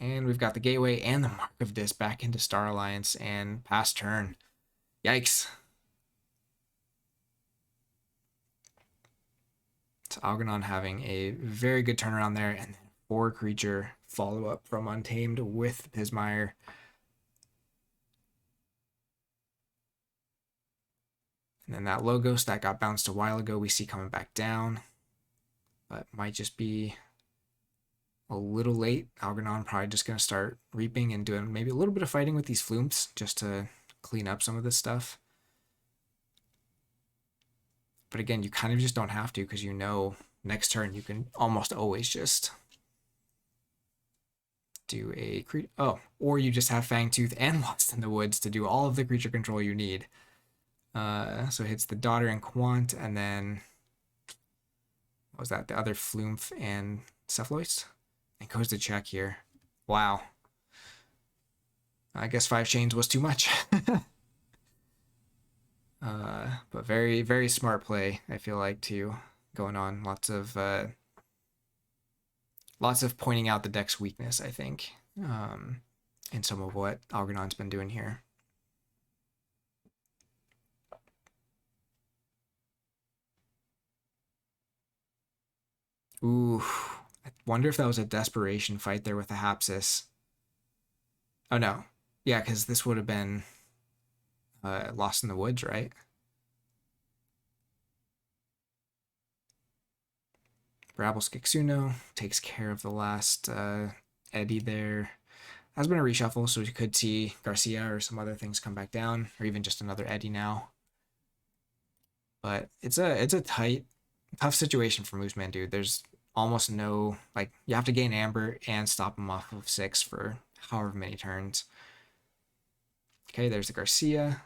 And we've got the Gateway and the Mark of Dis back into Star Alliance and pass turn. Yikes. So Algernon having a very good turnaround there, and then 4 creature follow-up from Untamed with Pismire. And then that Logos that got bounced a while ago we see coming back down. But might just be a little late. Algernon probably just going to start reaping and doing maybe a little bit of fighting with these Flumps just to clean up some of this stuff. But again, you kind of just don't have to because you know next turn you can almost always just do a or you just have Fangtooth and Lost in the Woods to do all of the creature control you need. So it hits the Daughter and Quant, and then what was that? The other Flumph and Cephaloist? And goes to check here. Wow. I guess 5 chains was too much. But very, very smart play, I feel like, too, going on. Lots of pointing out the deck's weakness, I think, in some of what Algernon's been doing here. Ooh, I wonder if that was a desperation fight there with the Hapsis. Oh, no. Yeah, because this would have been Lost in the Woods, right? Brabble Skixuno takes care of the last Eddie there. Has been a reshuffle, so you could see Garcia or some other things come back down, or even just another Eddie now. But it's a tough situation for Moosemandue. There's almost no, like, you have to gain Amber and stop him off of 6 for however many turns. Okay, there's the Garcia.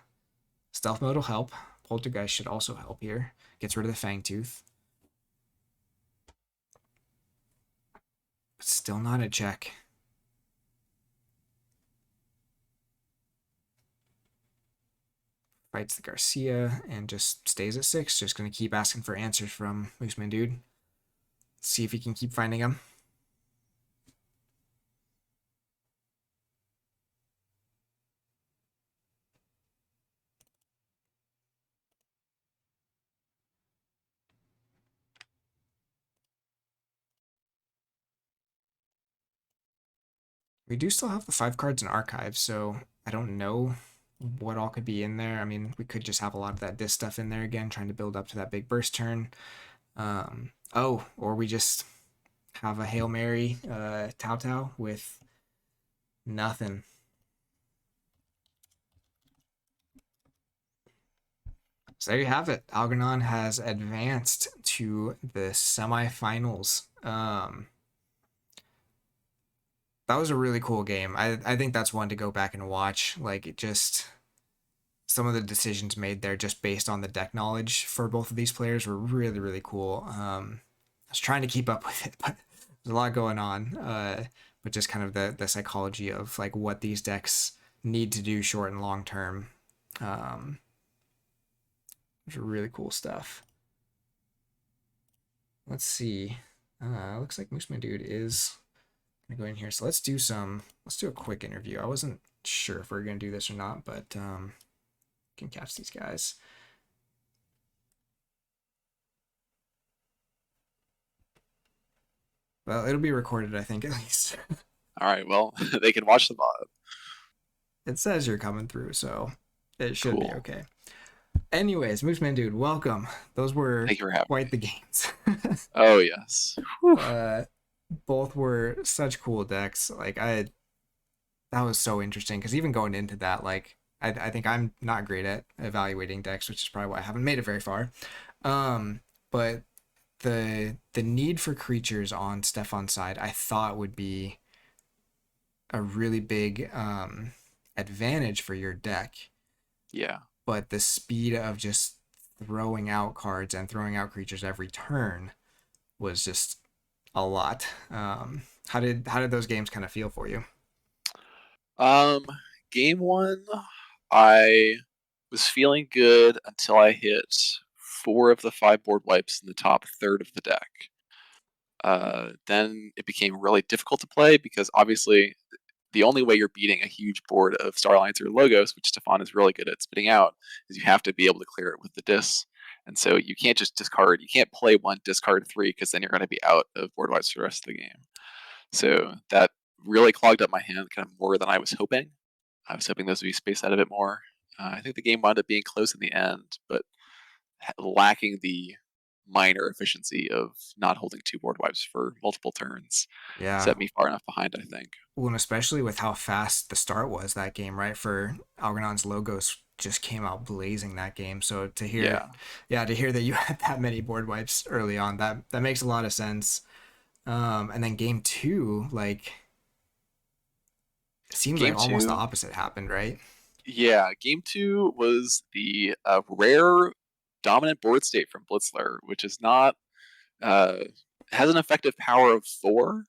Stealth mode will help. Poltergeist should also help here. Gets rid of the Fangtooth. But still not a check. Fights the Garcia and just stays at 6. Just going to keep asking for answers from Moosemandue. See if he can keep finding them. We do still have the 5 cards in archive, so I don't know what all could be in there. I mean, we could just have a lot of that Dis stuff in there again, trying to build up to that big burst turn. Or we just have a Hail Mary Tao Tao with nothing. So there you have it. Algernon has advanced to the semifinals. That was a really cool game. I think that's one to go back and watch. Like, it just, some of the decisions made there just based on the deck knowledge for both of these players were really, really cool. I was trying to keep up with it, but there's a lot going on. But just kind of the psychology of like what these decks need to do short and long term. Which are really cool stuff. Let's see. Looks like Moosemandue is gonna go in here. So let's do a quick interview. I wasn't sure if we are gonna do this or not, but can catch these guys. Well, it'll be recorded, I think, at least. All right, well, they can watch the It says you're coming through, so it should be Cool. okay. Anyways, Moosemandue, welcome. Those were Thank you for having quite me. the games. Oh yes. Whew. uh, both were such cool decks. That was so interesting because even going into that, I think I'm not great at evaluating decks, which is probably why I haven't made it very far. Um, but the need for creatures on Stefan's side, I thought would be a really big advantage for your deck. Yeah. But the speed of just throwing out cards and throwing out creatures every turn was just a lot. How did those games kind of feel for you? Um, Game one, I was feeling good until I hit four of the five board wipes in the top third of the deck. Then it became really difficult to play because obviously the only way you're beating a huge board of Starlines or Logos, which Stefan is really good at spitting out, is you have to be able to clear it with the dis. And so you can't just discard. You can't play one, discard three, because then you're going to be out of board wipes for the rest of the game. So that really clogged up my hand kind of more than I was hoping. I was hoping those would be spaced out a bit more. I think the game wound up being close in the end, but lacking the minor efficiency of not holding two board wipes for multiple turns Yeah. set me far enough behind, I think. Well, and especially with how fast the start was that game, right? For Algernon's Logos just came out blazing that game. So to hear, Yeah. yeah, to hear that you had that many board wipes early on, that makes a lot of sense. And then game two, it seems like Game almost the two, opposite happened, right? yeah, game two was the rare dominant board state from Blitzler, which is not, uh, has an effective power of four.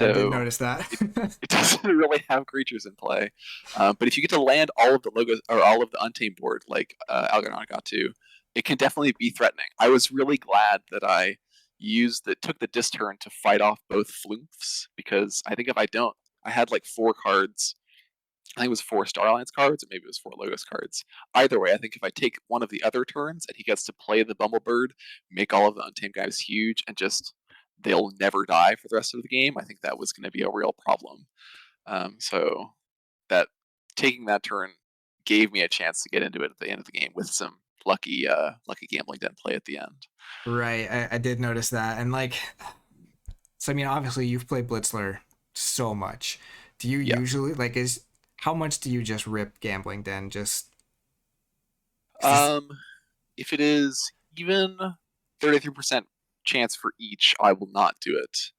I did So notice that. it it doesn't really have creatures in play. But if you get to land all of the logos or all of the untamed board, like Algernon got to, it can definitely be threatening. I was really glad that I took the dis turn to fight off both floofs because I think if I don't, I had like four cards. I think it was four Star Alliance cards, or maybe it was four Logos cards. Either way, I think if I take one of the other turns and he gets to play the Bumblebird, make all of the untamed guys huge, and just they'll never die for the rest of the game, I think that was going to be a real problem. So that taking that turn gave me a chance to get into it at the end of the game with some lucky gambling den play at the end. Right, I did notice that. And so I mean, obviously you've played Blitzler so much. Do you Yeah. usually is how much do you just rip Gambling Den? Just 'cause Um, if it is even 33% chance for each, I will not do it.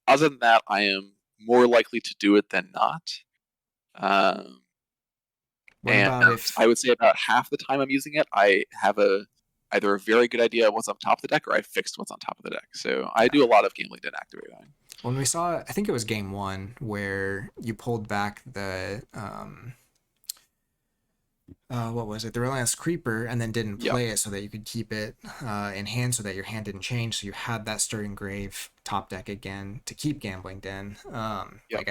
Other than that, I am more likely to do it than not. Um, what and about if I would say about half the time I'm using it, I have either a very good idea of what's on top of the deck or I fixed what's on top of the deck. So I yeah. do a lot of gambling den activating. When we saw, I think it was game one where you pulled back the what was it, the Relentless Creeper, and then didn't Yep. play it so that you could keep it in hand so that your hand didn't change. So you had that Stirring Grave top deck again to keep Gambling Den. Yep.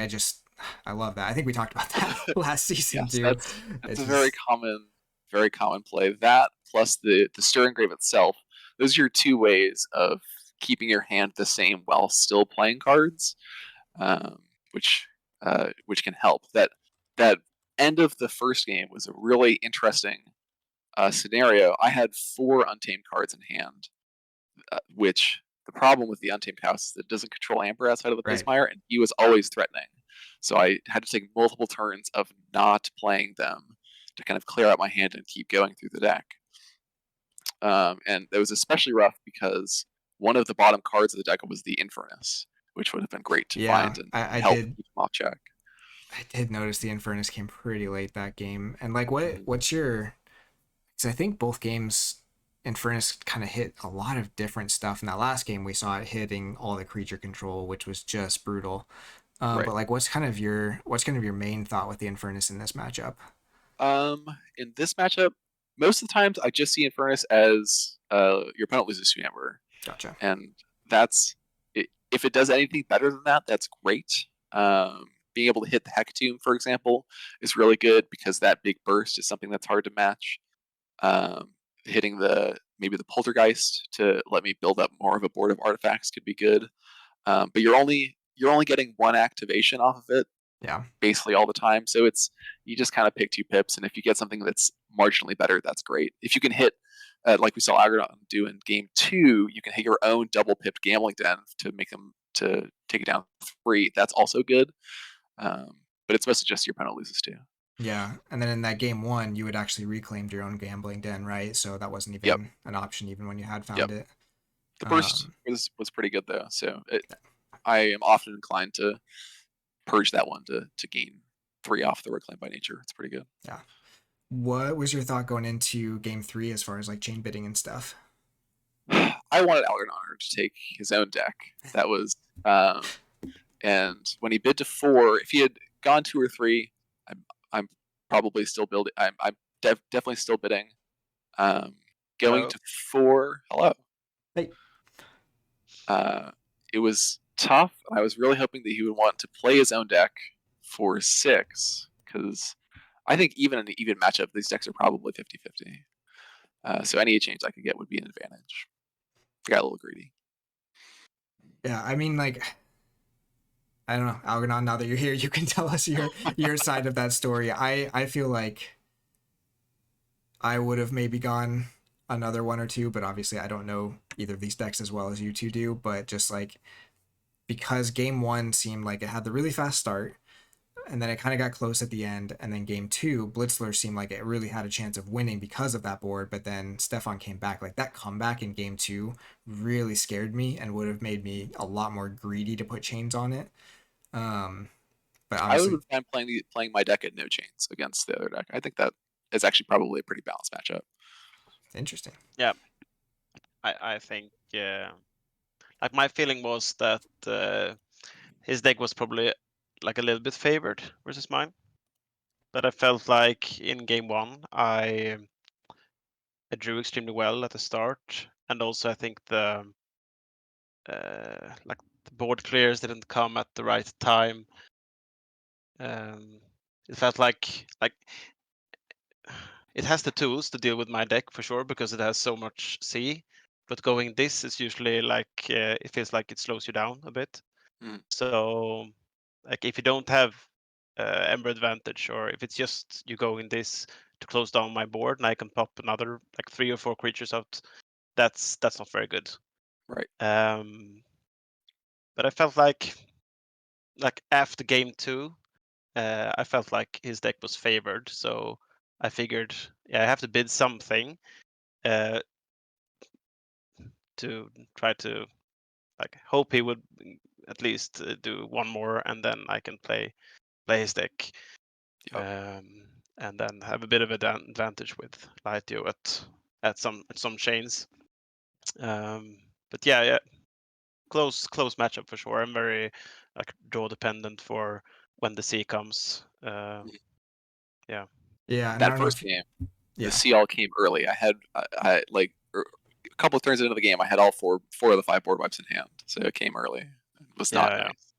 I love that. I think we talked about that last season Yes, too. that's It's a just very common play. That plus the stir engrave itself. Those are your two ways of keeping your hand the same while still playing cards, um, which which can help. That end of the first game was a really interesting scenario. I had four untamed cards in hand, which the problem with the Untamed House is that it doesn't control Amber outside of the right. Pismire, and he was always threatening. So I had to take multiple turns of not playing them to kind of clear out my hand and keep going through the deck. And it was especially rough because one of the bottom cards of the deck was the Infernus, which would have been great to Yeah, find and I help did. keep him off check. I did notice the Infernus came pretty late that game. And Mhm. what's your? Because I think both games, Infernus kind of hit a lot of different stuff. In that last game, we saw it hitting all the creature control, which was just brutal. Right. But what's kind of your main thought with the Infernus in this matchup? In this matchup, most of the times I just see Infernus as your opponent loses to Amber, Gotcha. and that's if it does anything better than that, that's great. Being able to hit the Hecatomb, for example, is really good because that big burst is something that's hard to match. Um, Hitting the maybe the Poltergeist to let me build up more of a board of artifacts could be good. But you're only getting one activation off of it, Yeah. basically all the time. So it's you just kind of pick two pips, and if you get something that's marginally better, that's great. If you can hit, like we saw Algernon do in game two, you can hit your own double pipped gambling den to make them to take it down 3. That's also good. But it's mostly just your opponent loses too. Yeah. And then in that game one, you had actually reclaimed your own gambling den, right? So that wasn't Yep. even an option even when you had Yep. found it. The burst Um, was pretty good though. So I am often inclined to purge that one to gain 3 off the reclaim by nature. It's pretty good. yeah. What was your thought going into game three as far as like chain bidding and stuff? I wanted AlgernonR to take his own deck. That was and when he bid to 4, if he had gone 2 or 3, I'm probably still building. I'm definitely still bidding. Um, Going Hello. to 4, hello. Hey. It was tough. I was really hoping that he would want to play his own deck for 6 because I think even in an even matchup, these decks are probably 50-50. So any change I could get would be an advantage. I got a little greedy. Yeah, I mean, like, I don't know, Algernon. Now that you're here, you can tell us your side of that story. I feel like I would have maybe gone another one or two, but obviously I don't know either of these decks as well as you two do. But just like because game one seemed like it had the really fast start, and then it kind of got close at the end, and then game two, Blitzler seemed like it really had a chance of winning because of that board, but then Stefan came back. Like that comeback in game two really scared me and would have made me a lot more greedy to put chains on it. Um, but I would honestly, have been playing my deck at no chains against the other deck. I think that is actually probably a pretty balanced matchup. it's interesting. Yeah, I think like my feeling was that his deck was probably like a little bit favored versus mine. But I felt like in game one I drew extremely well at the start, and also I think like the board clears didn't come at the right time. It felt like it has the tools to deal with my deck for sure because it has so much C. But going this is usually like it feels like it slows you down a bit. Mm, So like if you don't have Ember advantage, or if it's just you go in this to close down my board and I can pop another like 3 or 4 creatures out, that's not very good. right. But I felt like after game two, I felt like his deck was favored, so I figured, yeah, I have to bid something uh, to try to like hope he would at least do one more, and then I can play his deck, Yep. and then have a bit of an advantage with Lightio at some chains. But yeah, close matchup for sure. I'm very like draw dependent for when the C comes. Yeah. Yeah, and I That don't know first if game, the yeah, CL came early. I like a couple of turns into the game, I had all four of the 5 board wipes in hand, so it came early. It was not Yeah, nice.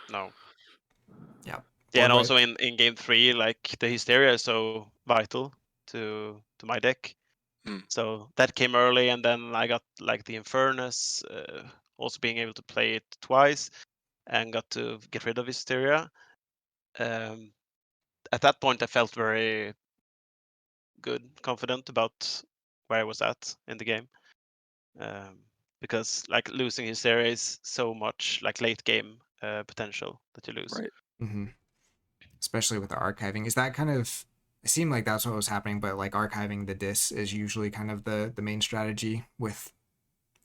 no. yeah, Yeah, board and wipe. also in game three, like the hysteria is so vital to my deck. Mm, So that came early, and then I got like the Infernus, also being able to play it twice, and got to get rid of hysteria. Um, at that point, I felt very good, confident about where I was at in the game. Um, because like losing hysteria is so much like late game potential that you lose. right. Mm-hmm. Especially with the archiving. Is that kind of it seemed like that's what was happening, but like archiving the dis is usually kind of the main strategy with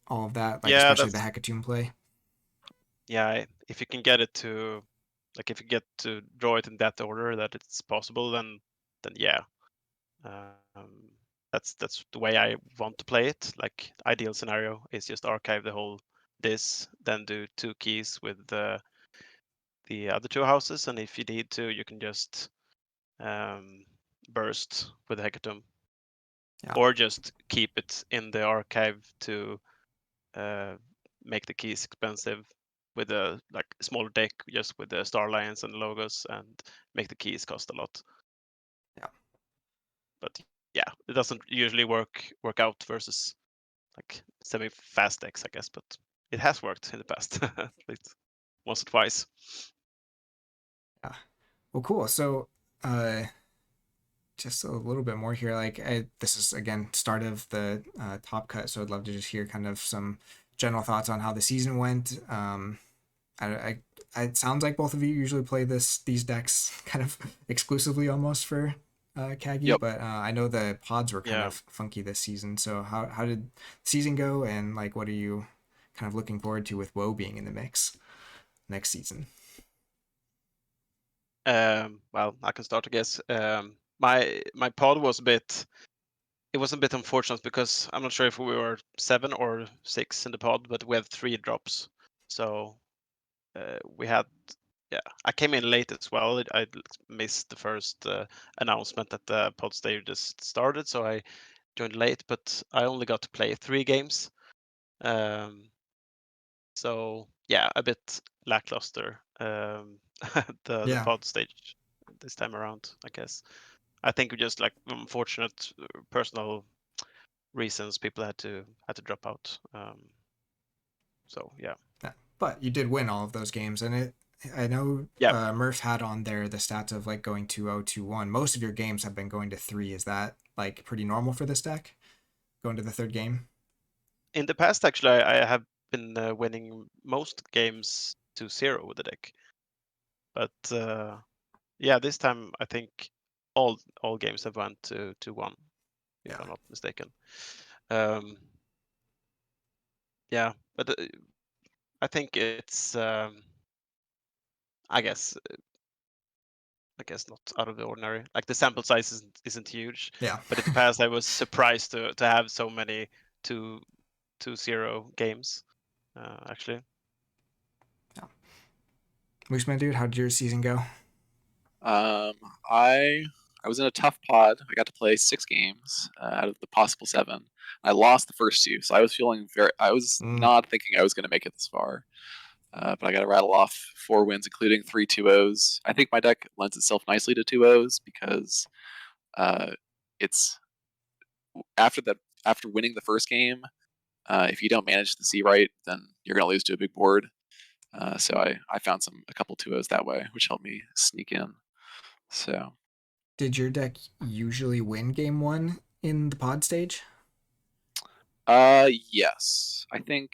all of that, like Yeah, especially the that's Hecatomb play. yeah. If you can get it to like if you get to draw it in that order that it's possible, then yeah, um, that's the way I want to play it. Like ideal scenario is just archive the whole this, then do 2 keys with the other 2 houses, and if you need to, you can just um, burst with the Hecatomb, Yeah. or just keep it in the archive to uh, make the keys expensive with a like smaller deck, just with the Star Lions and logos, and make the keys cost a lot. Yeah. But yeah, it doesn't usually work out versus like semi-fast decks, I guess. But it has worked in the past, at least once or twice. Yeah. Well, cool. So, just a little bit more here. This is again start of the top cut, so I'd love to just hear kind of some general thoughts on how the season went. It sounds like both of you usually play these decks kind of exclusively almost for KAGI, Yep. but I know the pods were kind Yeah. of funky this season. So how did the season go, and like what are you kind of looking forward to with WoW being in the mix next season? Well, I can start, I guess. My pod was a bit. It was a bit unfortunate because I'm not sure if we were 7 or 6 in the pod, but we had 3 drops. So we had, yeah, I came in late as well. I missed the first announcement that the pod stage just started, so I joined late. But I only got to play 3 games. So yeah, a bit lackluster the Yeah, pod stage this time around, I guess. I think just like unfortunate personal reasons people had to drop out. So yeah. yeah. But you did win all of those games, and I know Yeah. Murph had on there the stats of like going 2-0, 2-1. Most of your games have been going to 3. Is that like pretty normal for this deck? Going to the third game? In the past, actually, I have been winning most games to 0 with the deck. But yeah, this time I think all games have went to 1, if Yeah. I'm not mistaken. Um, yeah, but I think it's I guess I guess not out of the ordinary. Like the sample size isn't huge, Yeah. but in the past I was surprised to have so many 2-0 games. Actually, Yeah. Moosemandue, how did your season go? Um, I I was in a tough pod. I got to play 6 games out of the possible 7. I lost the first 2, so I was feeling very. I was Mm, not thinking I was going to make it this far. But I got to rattle off 4 wins, including 3 2-0s. I think my deck lends itself nicely to 2-0s because uh, it's after that after winning the first game. If you don't manage the C right, then you're going to lose to a big board. So I found a couple 2-0s that way, which helped me sneak in. So did your deck usually win game 1 in the pod stage? yes, I think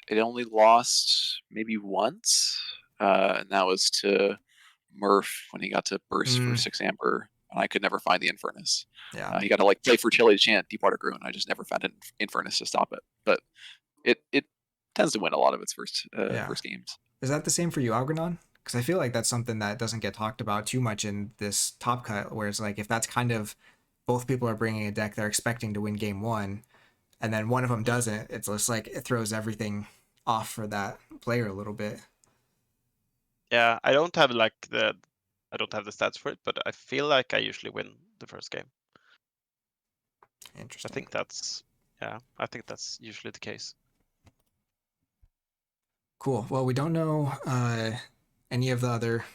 it only lost maybe once, and that was to Murph when he got to burst for Mm, 6 Amber, and I could never find the Infernus. yeah. He got to like play fertility chant Deepwater Grew, and I just never found an Infernus to stop it. But it tends to win a lot of its Yeah. first games. Is that the same for you, Algernon? Because I feel like that's something that doesn't get talked about too much in this top cut, where it's like if that's kind of both people are bringing a deck they're expecting to win game 1, and then one of them mm, doesn't, it's just like it throws everything off for that player a little bit. yeah, I don't have the stats for it, but I feel like I usually win the first game. I Interesting. think that's yeah, I think that's usually the case. Cool. Well, we don't know any of the other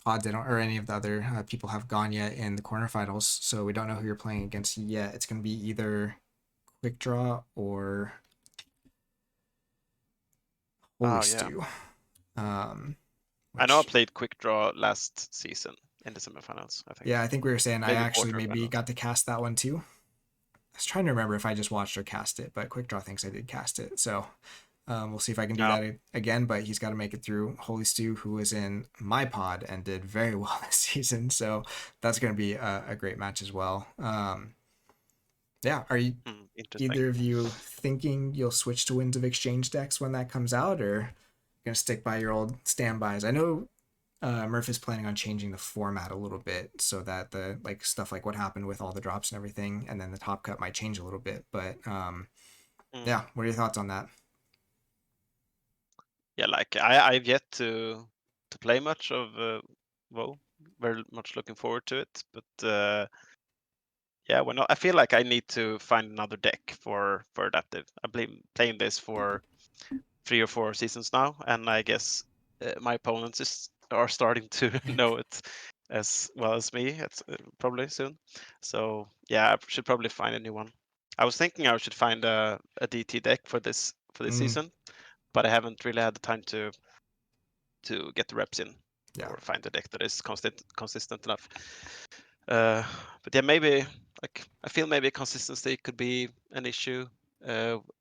odds or any of the other people have gone yet in the quarterfinals, so we don't know who you're playing against yet. It's going to be either Quick Draw or Holy Oh yeah, Stew. Um, I know I which, played Quick Draw last season in the semifinals. I yeah, think I think we were saying I maybe actually maybe quarterfinals. got to cast that one too. I was trying to remember if I just watched or cast it, but Quick Draw thinks I did cast it. So we'll see if I can do Yeah. that again, but he's got to make it through Holy Stew, who was in my pod and did very well this season. So that's going to be a great match as well. Yeah, are you Interesting. either of you thinking you'll switch to Winds of Exchange decks when that comes out, or going to stick by your old standbys? I know Murph is planning on changing the format a little bit so that the like stuff like what happened with all the drops and everything, and then the top cut might change a little bit. But Mm. yeah, what are your thoughts on that? Yeah, like I've yet to play much of WoW. Very much looking forward to it, but yeah, when I feel like I need to find another deck for adaptive. I've been playing this for 3 or 4 seasons now, and I guess my opponents are starting to know it as well as me. It's probably soon. So yeah, I should probably find a new one. I was thinking I should find a DT deck for this Mm, season, but I haven't really had the time to get the reps in. Yeah. or find a deck that is consistent enough. But yeah, maybe like I feel maybe consistency could be an issue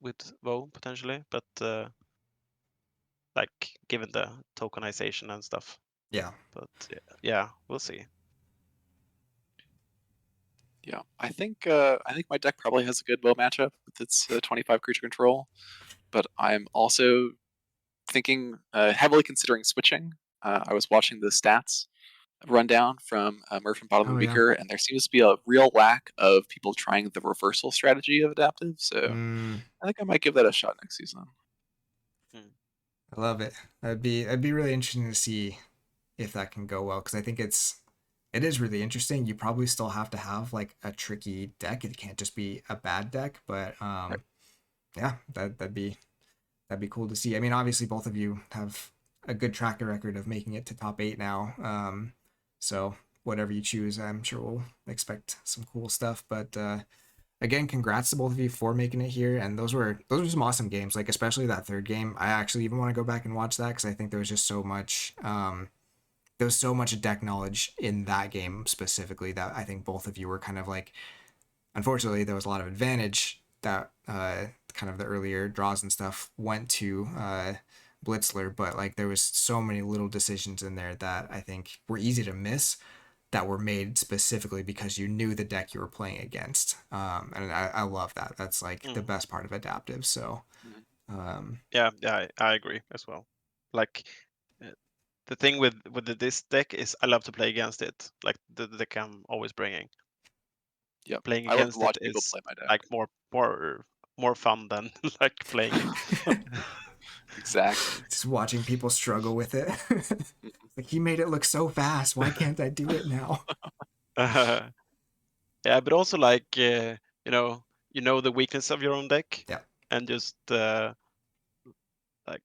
with WoW potentially, but like given the tokenization and stuff. Yeah. But yeah, we'll see. Yeah, I think my deck probably has a good bow matchup with its 25 creature control, but I'm also thinking heavily considering switching. I was watching the stats rundown from Murph and Bottom of Oh the yeah. Beaker, and there seems to be a real lack of people trying the reversal strategy of adaptive. So I think I might give that a shot next season. I love it. That'd be really interesting to see if that can go well, because I think it is really interesting. You probably still have to have like a tricky deck. It can't just be a bad deck, but Right. yeah, that'd be cool to see. I mean, obviously both of you have a good track record of making it to top 8 now. So whatever you choose, I'm sure we'll expect some cool stuff. But again, congrats to both of you for making it here. And those were some awesome games. Like especially that third game. I actually even want to go back and watch that because I think there was just so much. There was so much deck knowledge in that game specifically that I think both of you were kind of like. Unfortunately, there was a lot of advantage that kind of the earlier draws and stuff went to Blitzler, but like there was so many little decisions in there that I think were easy to miss that were made specifically because you knew the deck you were playing against. And I love that. That's like the best part of adaptive. So Yeah, I agree as well. Like the thing with this deck is I love to play against it. Like the deck I'm always bringing. Yep, Playing I love to against it watch people is play my deck. like more fun than like playing it. Exactly. just watching people struggle with it. Like he made it look so fast. Why can't I do it now? Yeah, but also like you know the weakness of your own deck, Yeah. and just like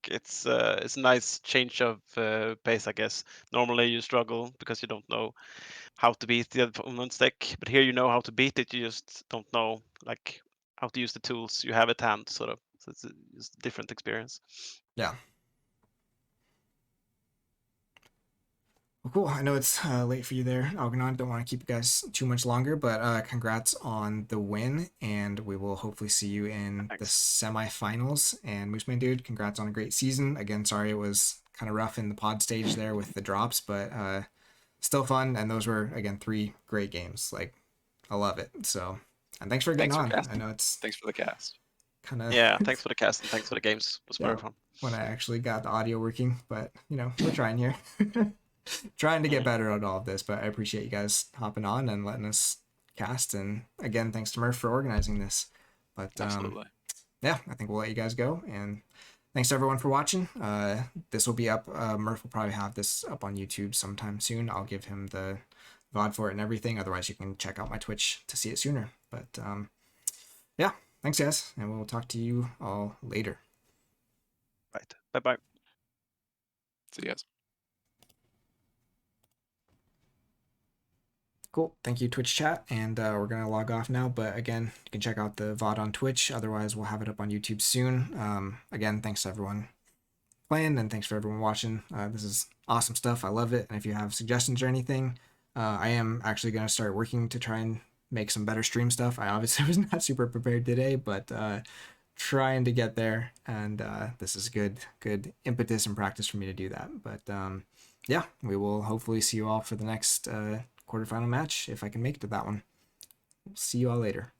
it's a nice change of pace, I guess. Normally you struggle because you don't know how to beat the opponent's deck, but here you know how to beat it. You just don't know like how to use the tools you have at hand, sort of. So it's a different experience. Yeah. Well, cool. I know it's late for you there, Algernon. Don't want to keep you guys too much longer, but congrats on the win, and we will hopefully see you in the Thanks. semifinals. And Moosemandue, congrats on a great season. Again, sorry it was kind of rough in the pod stage there with the drops, but still fun. And those were again 3 great games. Like, I love it. So, and thanks for getting Thanks for on. I casting. know it's Thanks for the cast. kind of Yeah, thanks for the cast and thanks for the games. It was yeah very fun. when I actually got the audio working, but you know we're trying here. Trying to get better at all of this, but I appreciate you guys hopping on and letting us cast. And again, thanks to Murph for organizing this. But Absolutely. yeah, I think we'll let you guys go. And thanks to everyone for watching. This will be up. Murph will probably have this up on YouTube sometime soon. I'll give him the VOD for it and everything. Otherwise, you can check out my Twitch to see it sooner. But yeah, thanks, guys. And we'll talk to you all later. Right. Bye bye. See you guys. Cool. Thank you, Twitch chat. And we're going to log off now. But again, you can check out the VOD on Twitch. Otherwise, we'll have it up on YouTube soon. Again, thanks to everyone playing and thanks for everyone watching. This is awesome stuff. I love it. And if you have suggestions or anything, I am actually going to start working to try and make some better stream stuff. I obviously was not super prepared today, but trying to get there. And this is good impetus and practice for me to do that. But yeah, we will hopefully see you all for the next quarterfinal match if I can make it to that one. See you all later.